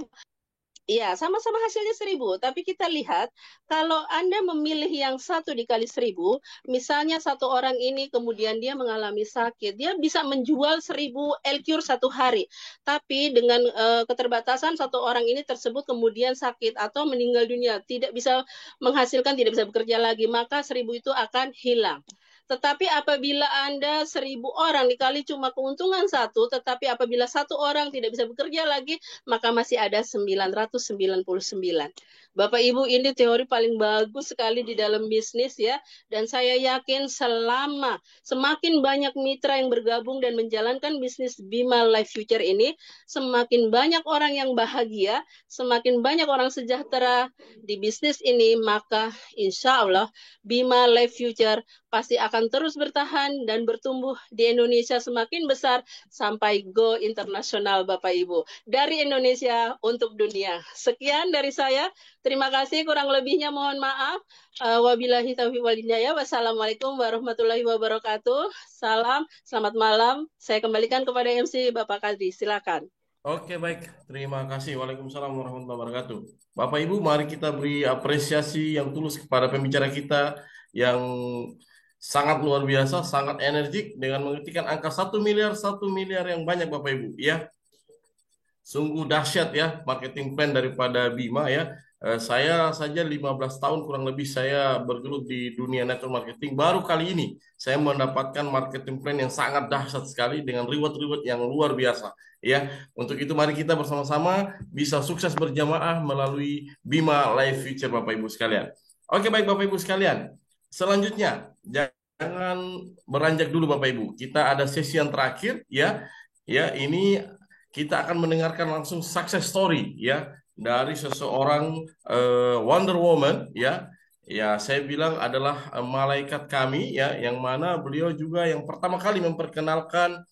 Iya, sama-sama hasilnya 1000. Tapi kita lihat, kalau Anda memilih yang 1 dikali 1000, misalnya satu orang ini kemudian dia mengalami sakit, dia bisa menjual 1000 LQR satu hari. Tapi dengan keterbatasan satu orang ini tersebut kemudian sakit atau meninggal dunia, tidak bisa menghasilkan, tidak bisa bekerja lagi, maka 1000 itu akan hilang. Tetapi apabila Anda 1000 orang dikali cuma keuntungan 1, tetapi apabila satu orang tidak bisa bekerja lagi, maka masih ada 999. Bapak Ibu, ini teori paling bagus sekali di dalam bisnis ya. Dan saya yakin selama semakin banyak mitra yang bergabung dan menjalankan bisnis Bima Life Future ini, semakin banyak orang yang bahagia, semakin banyak orang sejahtera di bisnis ini, maka insya Allah Bima Life Future pasti akan terus bertahan dan bertumbuh di Indonesia semakin besar sampai go internasional Bapak Ibu. Dari Indonesia untuk dunia. Sekian dari saya. Terima kasih, kurang lebihnya mohon maaf. Wabillahi taufiq wal hidayah. Wassalamualaikum warahmatullahi wabarakatuh. Salam, selamat malam. Saya kembalikan kepada MC Bapak Kadri. Silakan. Oke, baik. Terima kasih. Waalaikumsalam warahmatullahi wabarakatuh. Bapak Ibu, mari kita beri apresiasi yang tulus kepada pembicara kita yang sangat luar biasa, sangat energik dengan mengetikkan angka 1 miliar yang banyak Bapak Ibu. Ya, sungguh dahsyat ya marketing plan daripada Bima ya. Saya saja 15 tahun kurang lebih saya bergelut di dunia network marketing. Baru kali ini saya mendapatkan marketing plan yang sangat dahsyat sekali dengan reward-reward yang luar biasa. Ya, untuk itu mari kita bersama-sama bisa sukses berjamaah melalui Bima Life Future Bapak Ibu sekalian. Oke, baik Bapak Ibu sekalian. Selanjutnya, jangan beranjak dulu Bapak Ibu. Kita ada sesi yang terakhir ya. Ya, ini kita akan mendengarkan langsung success story ya dari seseorang Wonder Woman ya. Ya, saya bilang adalah malaikat kami ya, yang mana beliau juga yang pertama kali memperkenalkan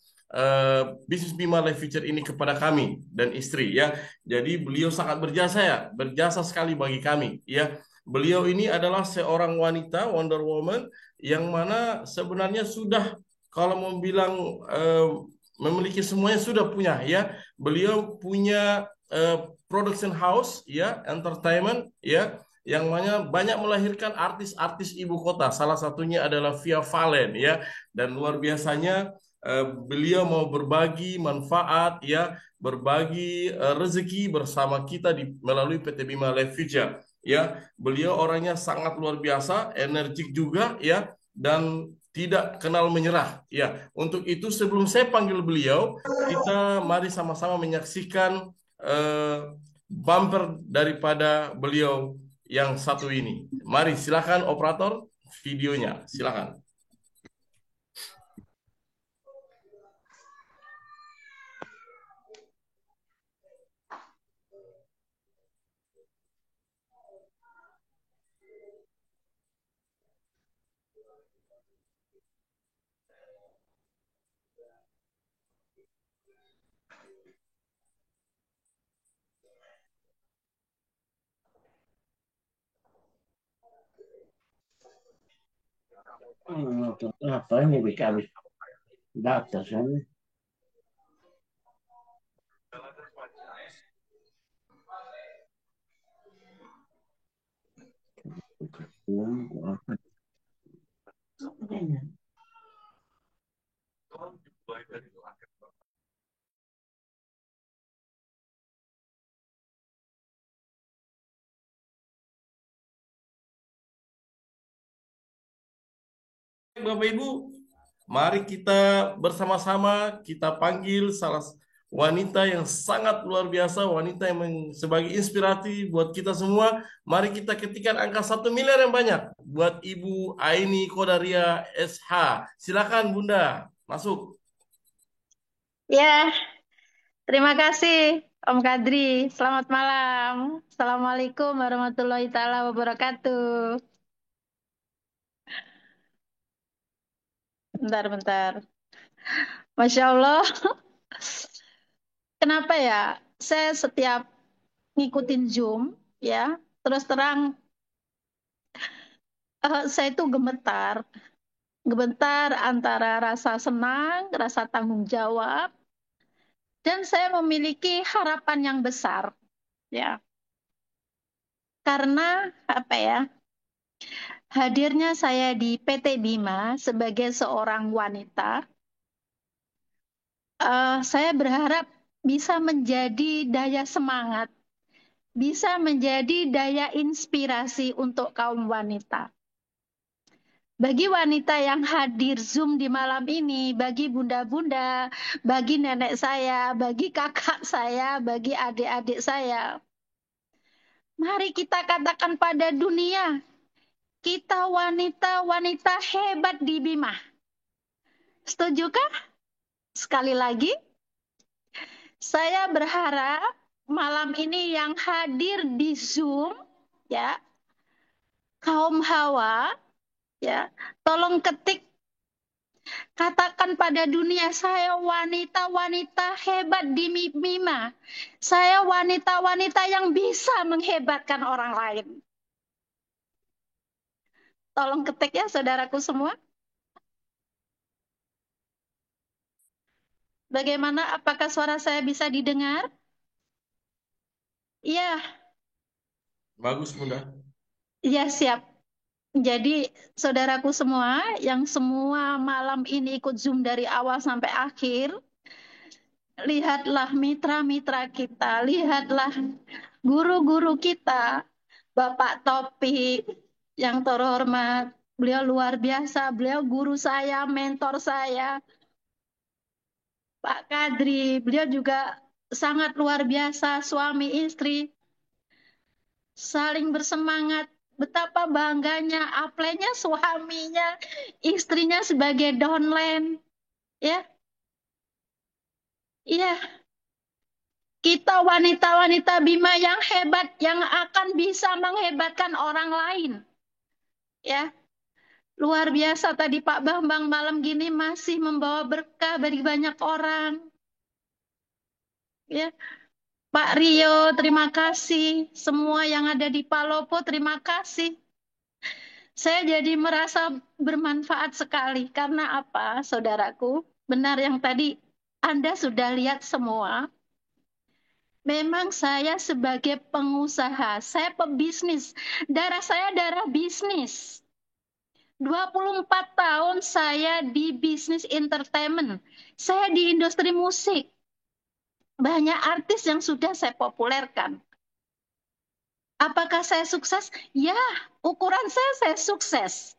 bisnis Bima Life Future ini kepada kami dan istri ya. Jadi beliau sangat berjasa ya, berjasa sekali bagi kami ya. Beliau ini adalah seorang wanita Wonder Woman yang mana sebenarnya sudah kalau mau bilang memiliki semuanya sudah punya ya. Beliau punya production house ya, entertainment ya, yang mana banyak melahirkan artis-artis ibu kota. Salah satunya adalah Via Valen ya, dan luar biasanya beliau mau berbagi manfaat ya, berbagi rezeki bersama kita melalui PT Bima Life Future ya. Beliau orangnya sangat luar biasa, energik juga ya, dan tidak kenal menyerah ya. Untuk itu sebelum saya panggil beliau, kita mari sama-sama menyaksikan bumper daripada beliau yang satu ini. Mari silakan operator videonya, silakan. Apa ini BKB data sana. Bapak Ibu, mari kita bersama-sama kita panggil salah wanita yang sangat luar biasa, wanita yang sebagai inspirasi buat kita semua. Mari kita ketikkan angka 1 miliar yang banyak buat Ibu Aini Kodaria SH. Silakan Bunda, masuk. Ya, terima kasih Om Kadri. Selamat malam. Assalamualaikum warahmatullahi taala wabarakatuh. Bentar. Masya Allah. Kenapa ya? Saya setiap ngikutin Zoom, ya, terus terang saya itu gemetar. Gemetar antara rasa senang, rasa tanggung jawab, dan saya memiliki harapan yang besar, ya. Karena apa ya? Hadirnya saya di PT Bima sebagai seorang wanita, saya berharap bisa menjadi daya semangat, bisa menjadi daya inspirasi untuk kaum wanita. Bagi wanita yang hadir Zoom di malam ini, bagi bunda-bunda, bagi nenek saya, bagi kakak saya, bagi adik-adik saya, mari kita katakan pada dunia, kita wanita-wanita hebat di Bima. Setujukah? Sekali lagi, saya berharap malam ini yang hadir di Zoom, ya, kaum hawa, ya, tolong ketik, katakan pada dunia, saya wanita-wanita hebat di Bima. Saya wanita-wanita yang bisa menghebatkan orang lain. Tolong ketik ya saudaraku semua. Bagaimana? Apakah suara saya bisa didengar? Iya. Bagus, Bunda. Iya, siap. Jadi, saudaraku semua, yang semua malam ini ikut Zoom dari awal sampai akhir, lihatlah mitra-mitra kita, lihatlah guru-guru kita, Bapak Topik yang terhormat, beliau luar biasa, beliau guru saya, mentor saya. Pak Kadri, beliau juga sangat luar biasa, suami istri, saling bersemangat. Betapa bangganya, aplennya suaminya, istrinya sebagai downline. Ya, iya. Kita wanita-wanita Bima yang hebat, yang akan bisa menghebatkan orang lain. Ya, luar biasa tadi Pak Bambang malam gini masih membawa berkah bagi banyak orang. Ya, Pak Rio, terima kasih. Semua yang ada di Palopo, terima kasih. Saya jadi merasa bermanfaat sekali. Karena apa, saudaraku? Benar yang tadi Anda sudah lihat semua. Memang saya sebagai pengusaha, saya pebisnis. Darah saya darah bisnis. 24 tahun saya di bisnis entertainment. Saya di industri musik. Banyak artis yang sudah saya populerkan. Apakah saya sukses? Ya, ukuran saya sukses.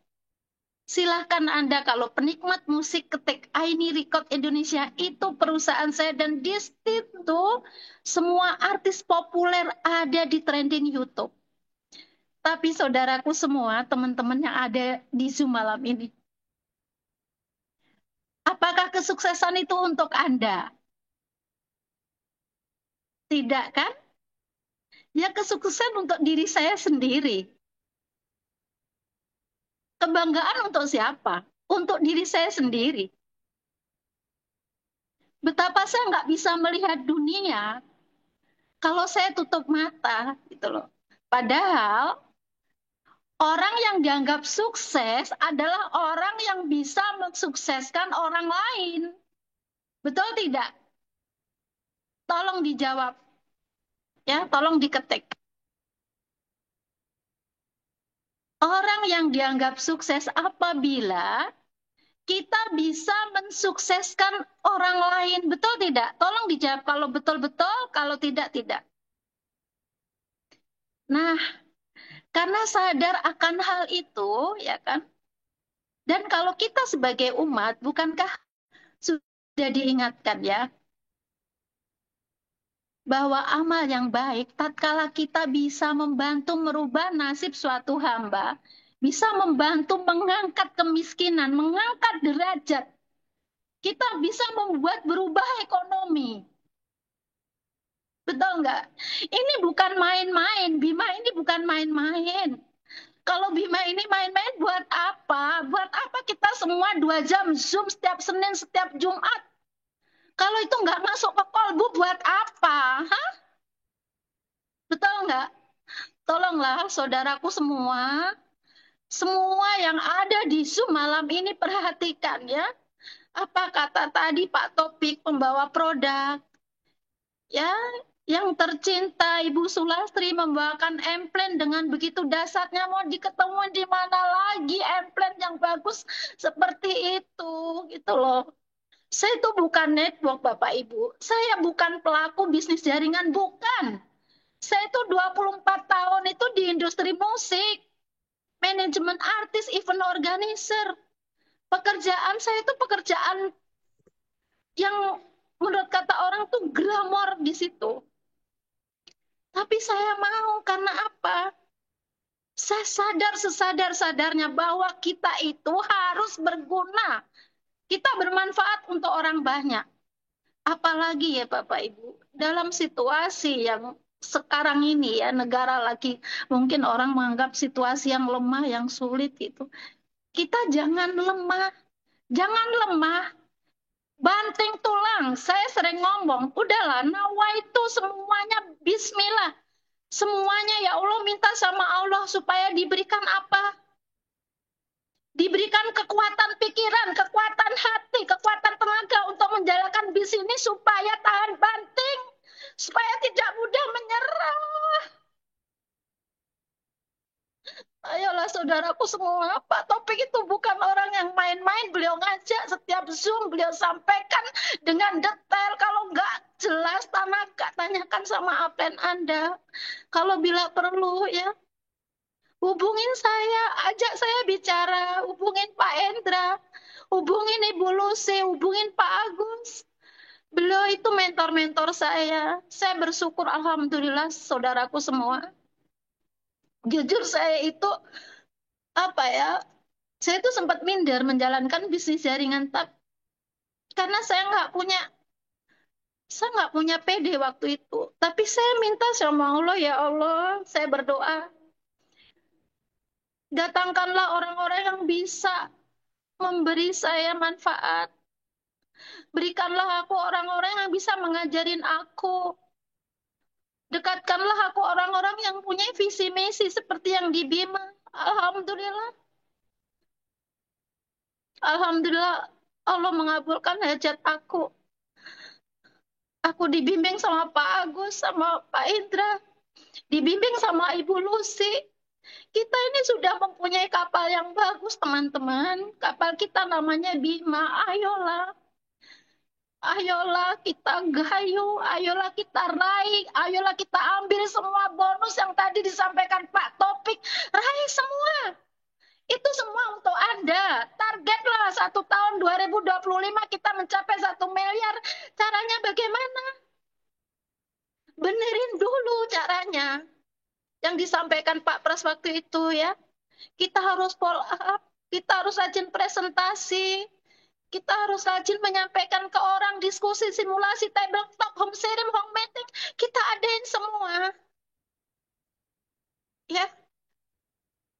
Silahkan Anda kalau penikmat musik ketik Aini Record Indonesia, itu perusahaan saya, dan di situ semua artis populer ada di trending YouTube. Tapi saudaraku semua, teman-teman yang ada di Zoom malam ini, apakah kesuksesan itu untuk Anda? Tidak kan? Ya, kesuksesan untuk diri saya sendiri. Kebanggaan untuk siapa? Untuk diri saya sendiri. Betapa saya nggak bisa melihat dunia kalau saya tutup mata, gitu loh. Padahal orang yang dianggap sukses adalah orang yang bisa mensukseskan orang lain. Betul tidak? Tolong dijawab. Ya, tolong diketik. Orang yang dianggap sukses apabila kita bisa mensukseskan orang lain. Betul tidak? Tolong dijawab kalau betul-betul, kalau tidak, tidak. Nah, karena sadar akan hal itu, ya kan? Dan kalau kita sebagai umat, bukankah sudah diingatkan ya, bahwa amal yang baik, tatkala kita bisa membantu merubah nasib suatu hamba, bisa membantu mengangkat kemiskinan, mengangkat derajat, kita bisa membuat berubah ekonomi. Betul nggak? Ini bukan main-main, Bima ini bukan main-main. Kalau Bima ini main-main buat apa? Buat apa kita semua 2 jam Zoom setiap Senin, setiap Jumat? Kalau itu nggak masuk ke kolbu, buat apa? Hah? Betul nggak? Tolonglah saudaraku semua, semua yang ada di Zoom malam ini perhatikan ya. Apa kata tadi Pak Topik, pembawa produk? Ya, yang tercinta Ibu Sulastri membawakan emplen dengan begitu dahsyatnya, mau diketemuin di mana lagi emplen yang bagus seperti itu, gitu loh. Saya itu bukan network Bapak Ibu, saya bukan pelaku bisnis jaringan, bukan. Saya itu 24 tahun itu di industri musik, manajemen artis, event organizer. Pekerjaan saya itu pekerjaan yang menurut kata orang tuh glamor di situ. Tapi saya mau karena apa? Saya sadar sesadar-sadarnya bahwa kita itu harus berguna. Kita bermanfaat untuk orang banyak. Apalagi ya Bapak Ibu, dalam situasi yang sekarang ini ya, negara lagi mungkin orang menganggap situasi yang lemah, yang sulit gitu. Kita jangan lemah. Jangan lemah. Banting tulang. Saya sering ngomong, udahlah, nawa itu semuanya bismillah. Semuanya ya Allah, minta sama Allah supaya diberikan apa? Diberikan kekuatan pikiran, kekuatan hati, kekuatan tenaga untuk menjalankan bisnis supaya tahan banting, supaya tidak mudah menyerah. Ayolah saudaraku semua, Pak Topik itu bukan orang yang main-main. Beliau ngajak setiap Zoom, beliau sampaikan dengan detail. Kalau nggak jelas, tanyakan sama upline Anda. Kalau bila perlu ya, Hubungin saya, ajak saya bicara, hubungin Pak Endra, hubungin Ibu Lucy, hubungin Pak Agus. Beliau itu mentor-mentor saya. Saya bersyukur, alhamdulillah, saudaraku semua. Jujur saya itu apa ya? Saya itu sempat minder menjalankan bisnis jaringan karena saya nggak punya PD waktu itu. Tapi saya minta sama Allah, ya Allah, saya berdoa, datangkanlah orang-orang yang bisa memberi saya manfaat. Berikanlah aku orang-orang yang bisa mengajarin aku. Dekatkanlah aku orang-orang yang punya visi misi seperti yang di Bima. Alhamdulillah. Alhamdulillah Allah mengabulkan hajat aku. Aku dibimbing sama Pak Agus, sama Pak Indra. Dibimbing sama Ibu Lucy. Kita ini sudah mempunyai kapal yang bagus, teman-teman. Kapal kita namanya Bima. Ayolah. Ayolah kita gayu, ayolah kita raih, ayolah kita ambil semua bonus yang tadi disampaikan Pak Topik. Raih semua. Itu semua untuk Anda. Targetlah 1 tahun 2025 kita mencapai 1 miliar. Caranya bagaimana? Benerin dulu caranya. Yang disampaikan Pak Pras waktu itu ya. Kita harus follow up, kita harus rajin presentasi. Kita harus rajin menyampaikan ke orang diskusi, simulasi, tabletop, home sharing, home meeting. Kita adain semua. Ya,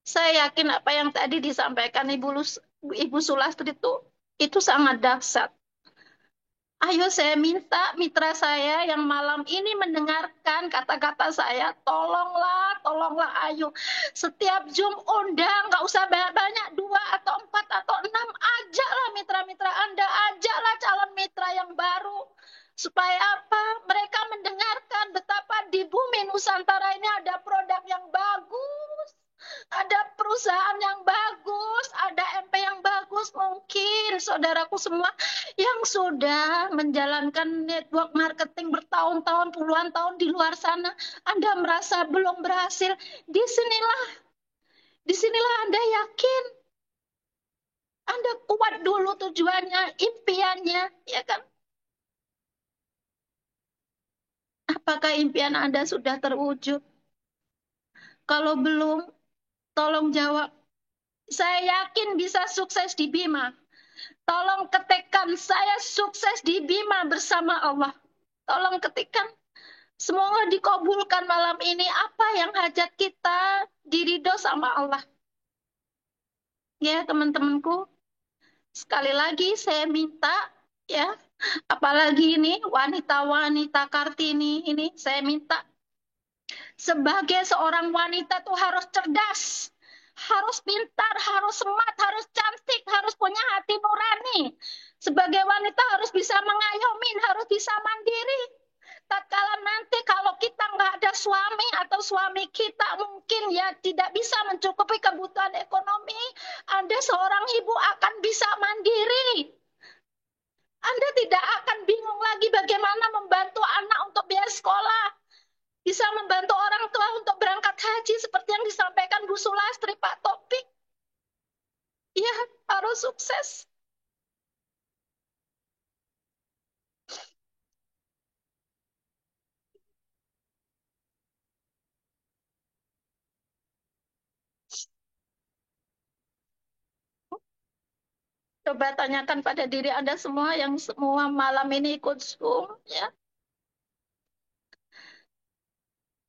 saya yakin apa yang tadi disampaikan Ibu Sulastri itu sangat dahsyat. Ayo saya minta mitra saya yang malam ini mendengarkan kata-kata saya, tolonglah, ayo. Setiap Zoom undang, nggak usah banyak, 2 atau 4 atau 6, ajaklah mitra-mitra Anda, ajaklah calon mitra yang baru. Supaya apa? Mereka mendengarkan betapa di bumi Nusantara ini ada produk yang bagus. Ada perusahaan yang bagus, ada MP yang bagus. Mungkin saudaraku semua yang sudah menjalankan network marketing bertahun-tahun, puluhan tahun di luar sana, Anda merasa belum berhasil. Disinilah Anda yakin. Anda kuat dulu tujuannya, impiannya, ya kan? Apakah impian Anda sudah terwujud? Kalau belum, tolong jawab. Saya yakin bisa sukses di Bima. Tolong ketikkan, saya sukses di Bima bersama Allah. Tolong ketikkan. Semoga dikabulkan malam ini apa yang hajat kita diridho sama Allah. Ya teman-temanku, sekali lagi saya minta ya, apalagi ini wanita-wanita Kartini ini saya minta sebagai seorang wanita tuh harus cerdas, harus pintar, harus smart, harus cantik, harus punya hati nurani. Sebagai wanita harus bisa mengayomi, harus bisa mandiri. Tatkala nanti kalau kita nggak ada suami atau suami kita mungkin ya tidak bisa mencukupi kebutuhan ekonomi, Anda seorang ibu akan bisa mandiri. Anda tidak akan bingung lagi bagaimana membantu anak untuk biaya sekolah. Bisa membantu orang tua untuk berangkat haji seperti yang disampaikan Bu Sulastri, Pak Topik. Ya, harus sukses. Coba tanyakan pada diri Anda semua yang semua malam ini ikut Zoom, ya.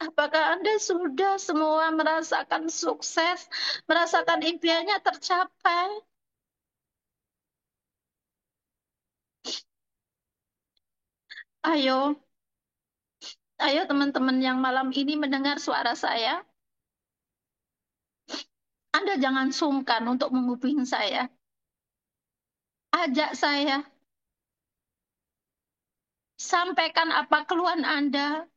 Apakah Anda sudah semua merasakan sukses, merasakan impiannya tercapai? Ayo, ayo teman-teman yang malam ini mendengar suara saya. Anda jangan sungkan untuk menghubungi saya. Ajak saya. Sampaikan apa keluhan Anda.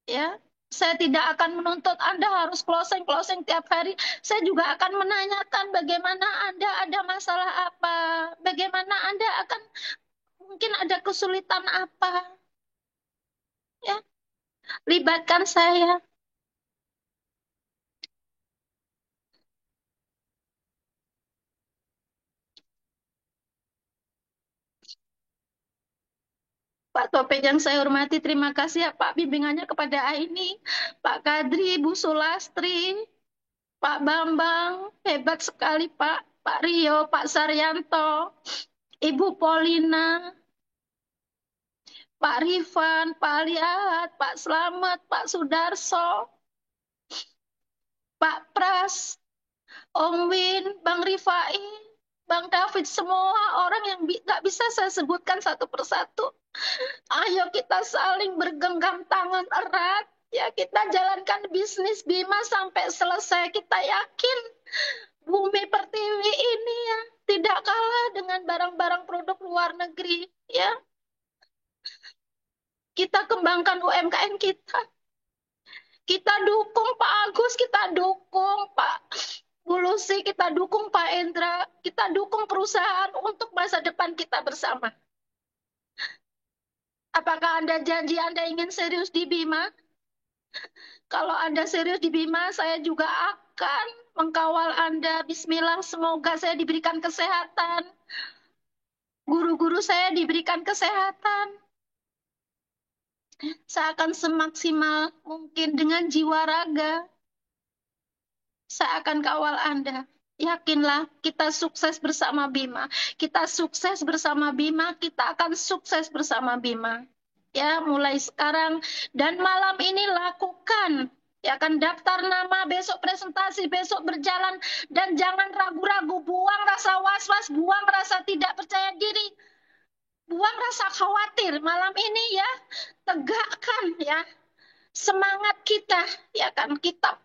Ya, saya tidak akan menuntut Anda harus closing tiap hari. Saya juga akan menanyakan bagaimana Anda ada masalah apa, bagaimana Anda akan mungkin ada kesulitan apa. Ya, libatkan saya. Pak Topik yang saya hormati, terima kasih ya Pak bimbingannya kepada Aini, Pak Kadri, Bu Sulastri, Pak Bambang, hebat sekali Pak, Pak Rio, Pak Saryanto, Ibu Polina, Pak Rifan, Pak Aliat, Pak Slamet, Pak Sudarso, Pak Pras, Om Win, Bang Rifai, Bang David, semua orang yang nggak bisa saya sebutkan satu persatu. Ayo kita saling bergenggam tangan erat. Ya, kita jalankan bisnis Bima sampai selesai. Kita yakin Bumi Pertiwi ini ya tidak kalah dengan barang-barang produk luar negeri. Ya, kita kembangkan UMKM kita. Kita dukung Pak Agus, kita dukung Pak Bulusi, kita dukung Pak Endra, kita dukung perusahaan untuk masa depan kita bersama. Apakah Anda janji Anda ingin serius di Bima? Kalau Anda serius di Bima, saya juga akan mengkawal Anda. Bismillah, semoga saya diberikan kesehatan. Guru-guru saya diberikan kesehatan. Saya akan semaksimal mungkin dengan jiwa raga. Saya akan kawal Anda. Yakinlah, kita sukses bersama Bima. Kita sukses bersama Bima, kita akan sukses bersama Bima. Ya, mulai sekarang dan malam ini lakukan. Ya kan, daftar nama, besok presentasi, besok berjalan. Dan jangan ragu-ragu, buang rasa was-was, buang rasa tidak percaya diri. Buang rasa khawatir. Malam ini ya, tegakkan ya semangat kita. Ya kan, kita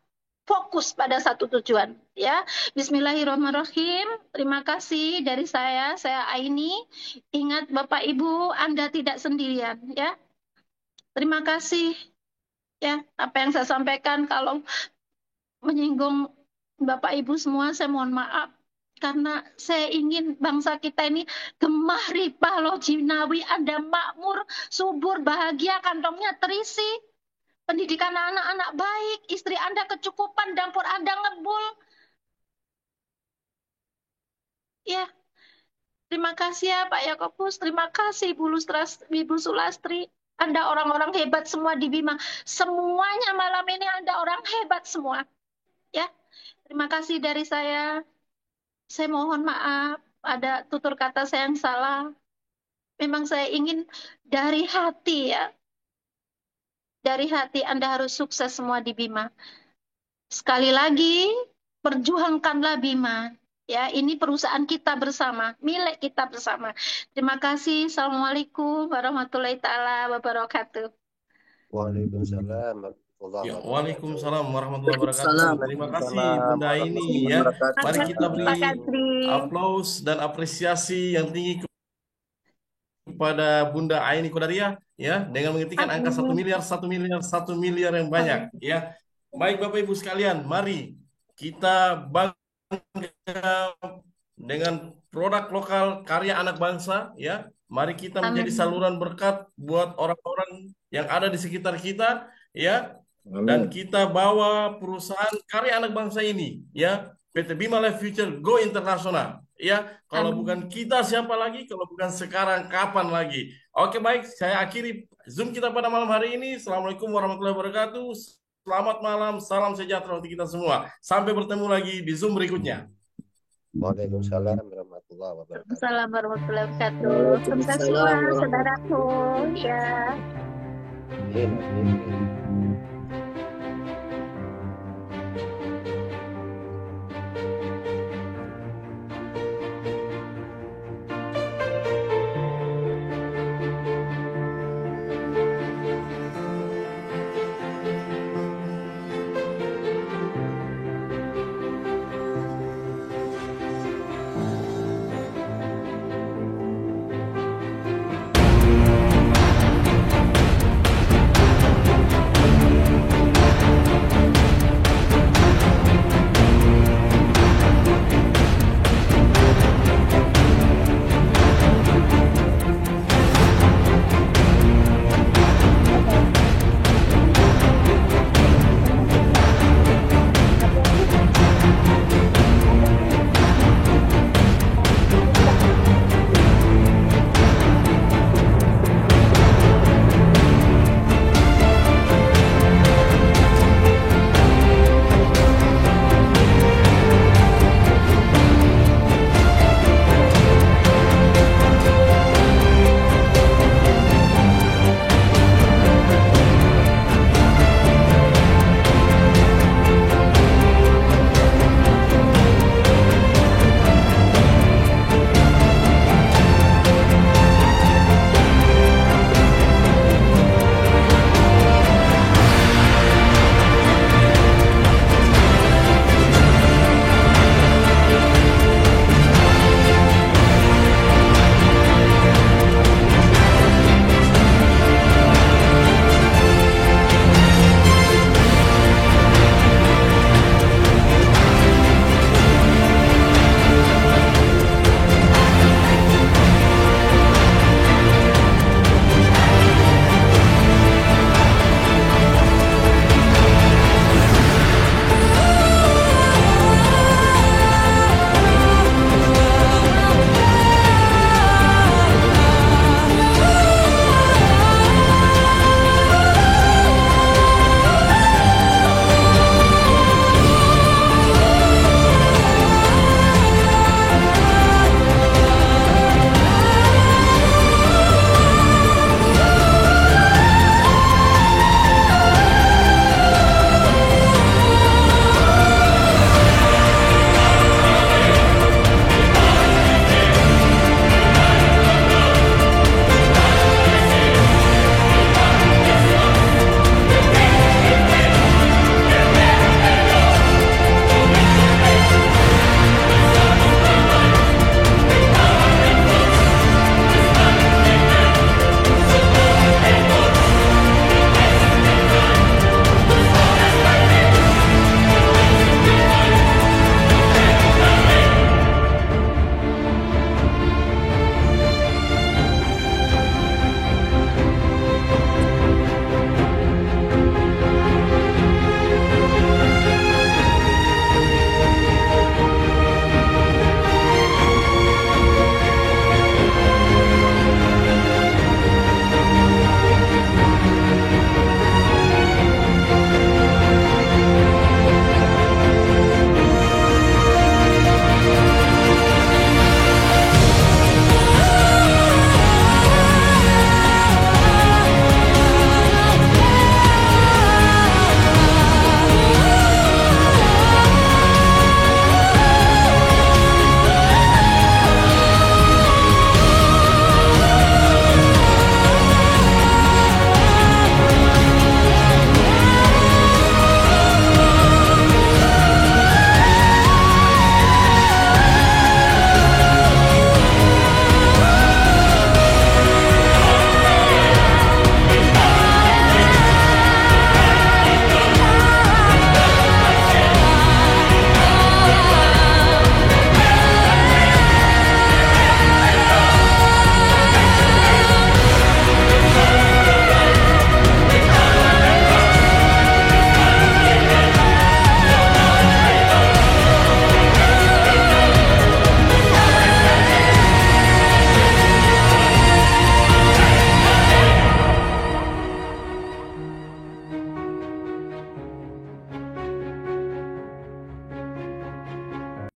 fokus pada satu tujuan ya. Bismillahirrahmanirrahim. Terima kasih dari saya Aini. Ingat Bapak Ibu, Anda tidak sendirian ya. Terima kasih ya. Apa yang saya sampaikan kalau menyinggung Bapak Ibu semua, saya mohon maaf. Karena saya ingin bangsa kita ini gemah ripah loh jinawi, Anda makmur, subur, bahagia, kantongnya terisi. Pendidikan anak-anak baik, istri Anda kecukupan, dapur Anda ngebul. Ya, terima kasih ya Pak Yakobus, terima kasih Ibu Sulastri. Anda orang-orang hebat semua di Bima. Semuanya malam ini Anda orang hebat semua. Ya, terima kasih dari saya. Saya mohon maaf, ada tutur kata saya yang salah. Memang saya ingin dari hati ya. Dari hati Anda harus sukses semua di Bima. Sekali lagi, perjuangkanlah Bima. Ya, ini perusahaan kita bersama, milik kita bersama. Terima kasih. Assalamualaikum warahmatullahi taala wabarakatuh. Waalaikumsalam warahmatullahi Ya, wabarakatuh. Waalaikumsalam warahmatullahi wabarakatuh. Waalaikumsalam Terima kasih warahmatullahi Bunda Aini ya. wabarakatuh. Mari kita Pak beri Kadri. aplaus dan apresiasi yang tinggi kepada Bunda Aini Kodaria ya dengan mengetikkan angka 1 miliar, 1 miliar, 1 miliar yang banyak ya. Baik Bapak Ibu sekalian, mari kita bangga dengan produk lokal karya anak bangsa ya. Mari kita menjadi saluran berkat buat orang-orang yang ada di sekitar kita ya. Dan kita bawa perusahaan karya anak bangsa ini ya, PT Bima Life Future go internasional ya. Kalau bukan kita siapa lagi, kalau bukan sekarang kapan lagi. Oke baik, saya akhiri Zoom kita pada malam hari ini. Assalamualaikum warahmatullahi wabarakatuh. Selamat malam, salam sejahtera untuk kita semua. Sampai bertemu lagi di Zoom berikutnya. Waalaikumsalam warahmatullahi wabarakatuh. Assalamualaikum warahmatullahi wabarakatuh. Sukses semua saudaraku ya. Amin, amin.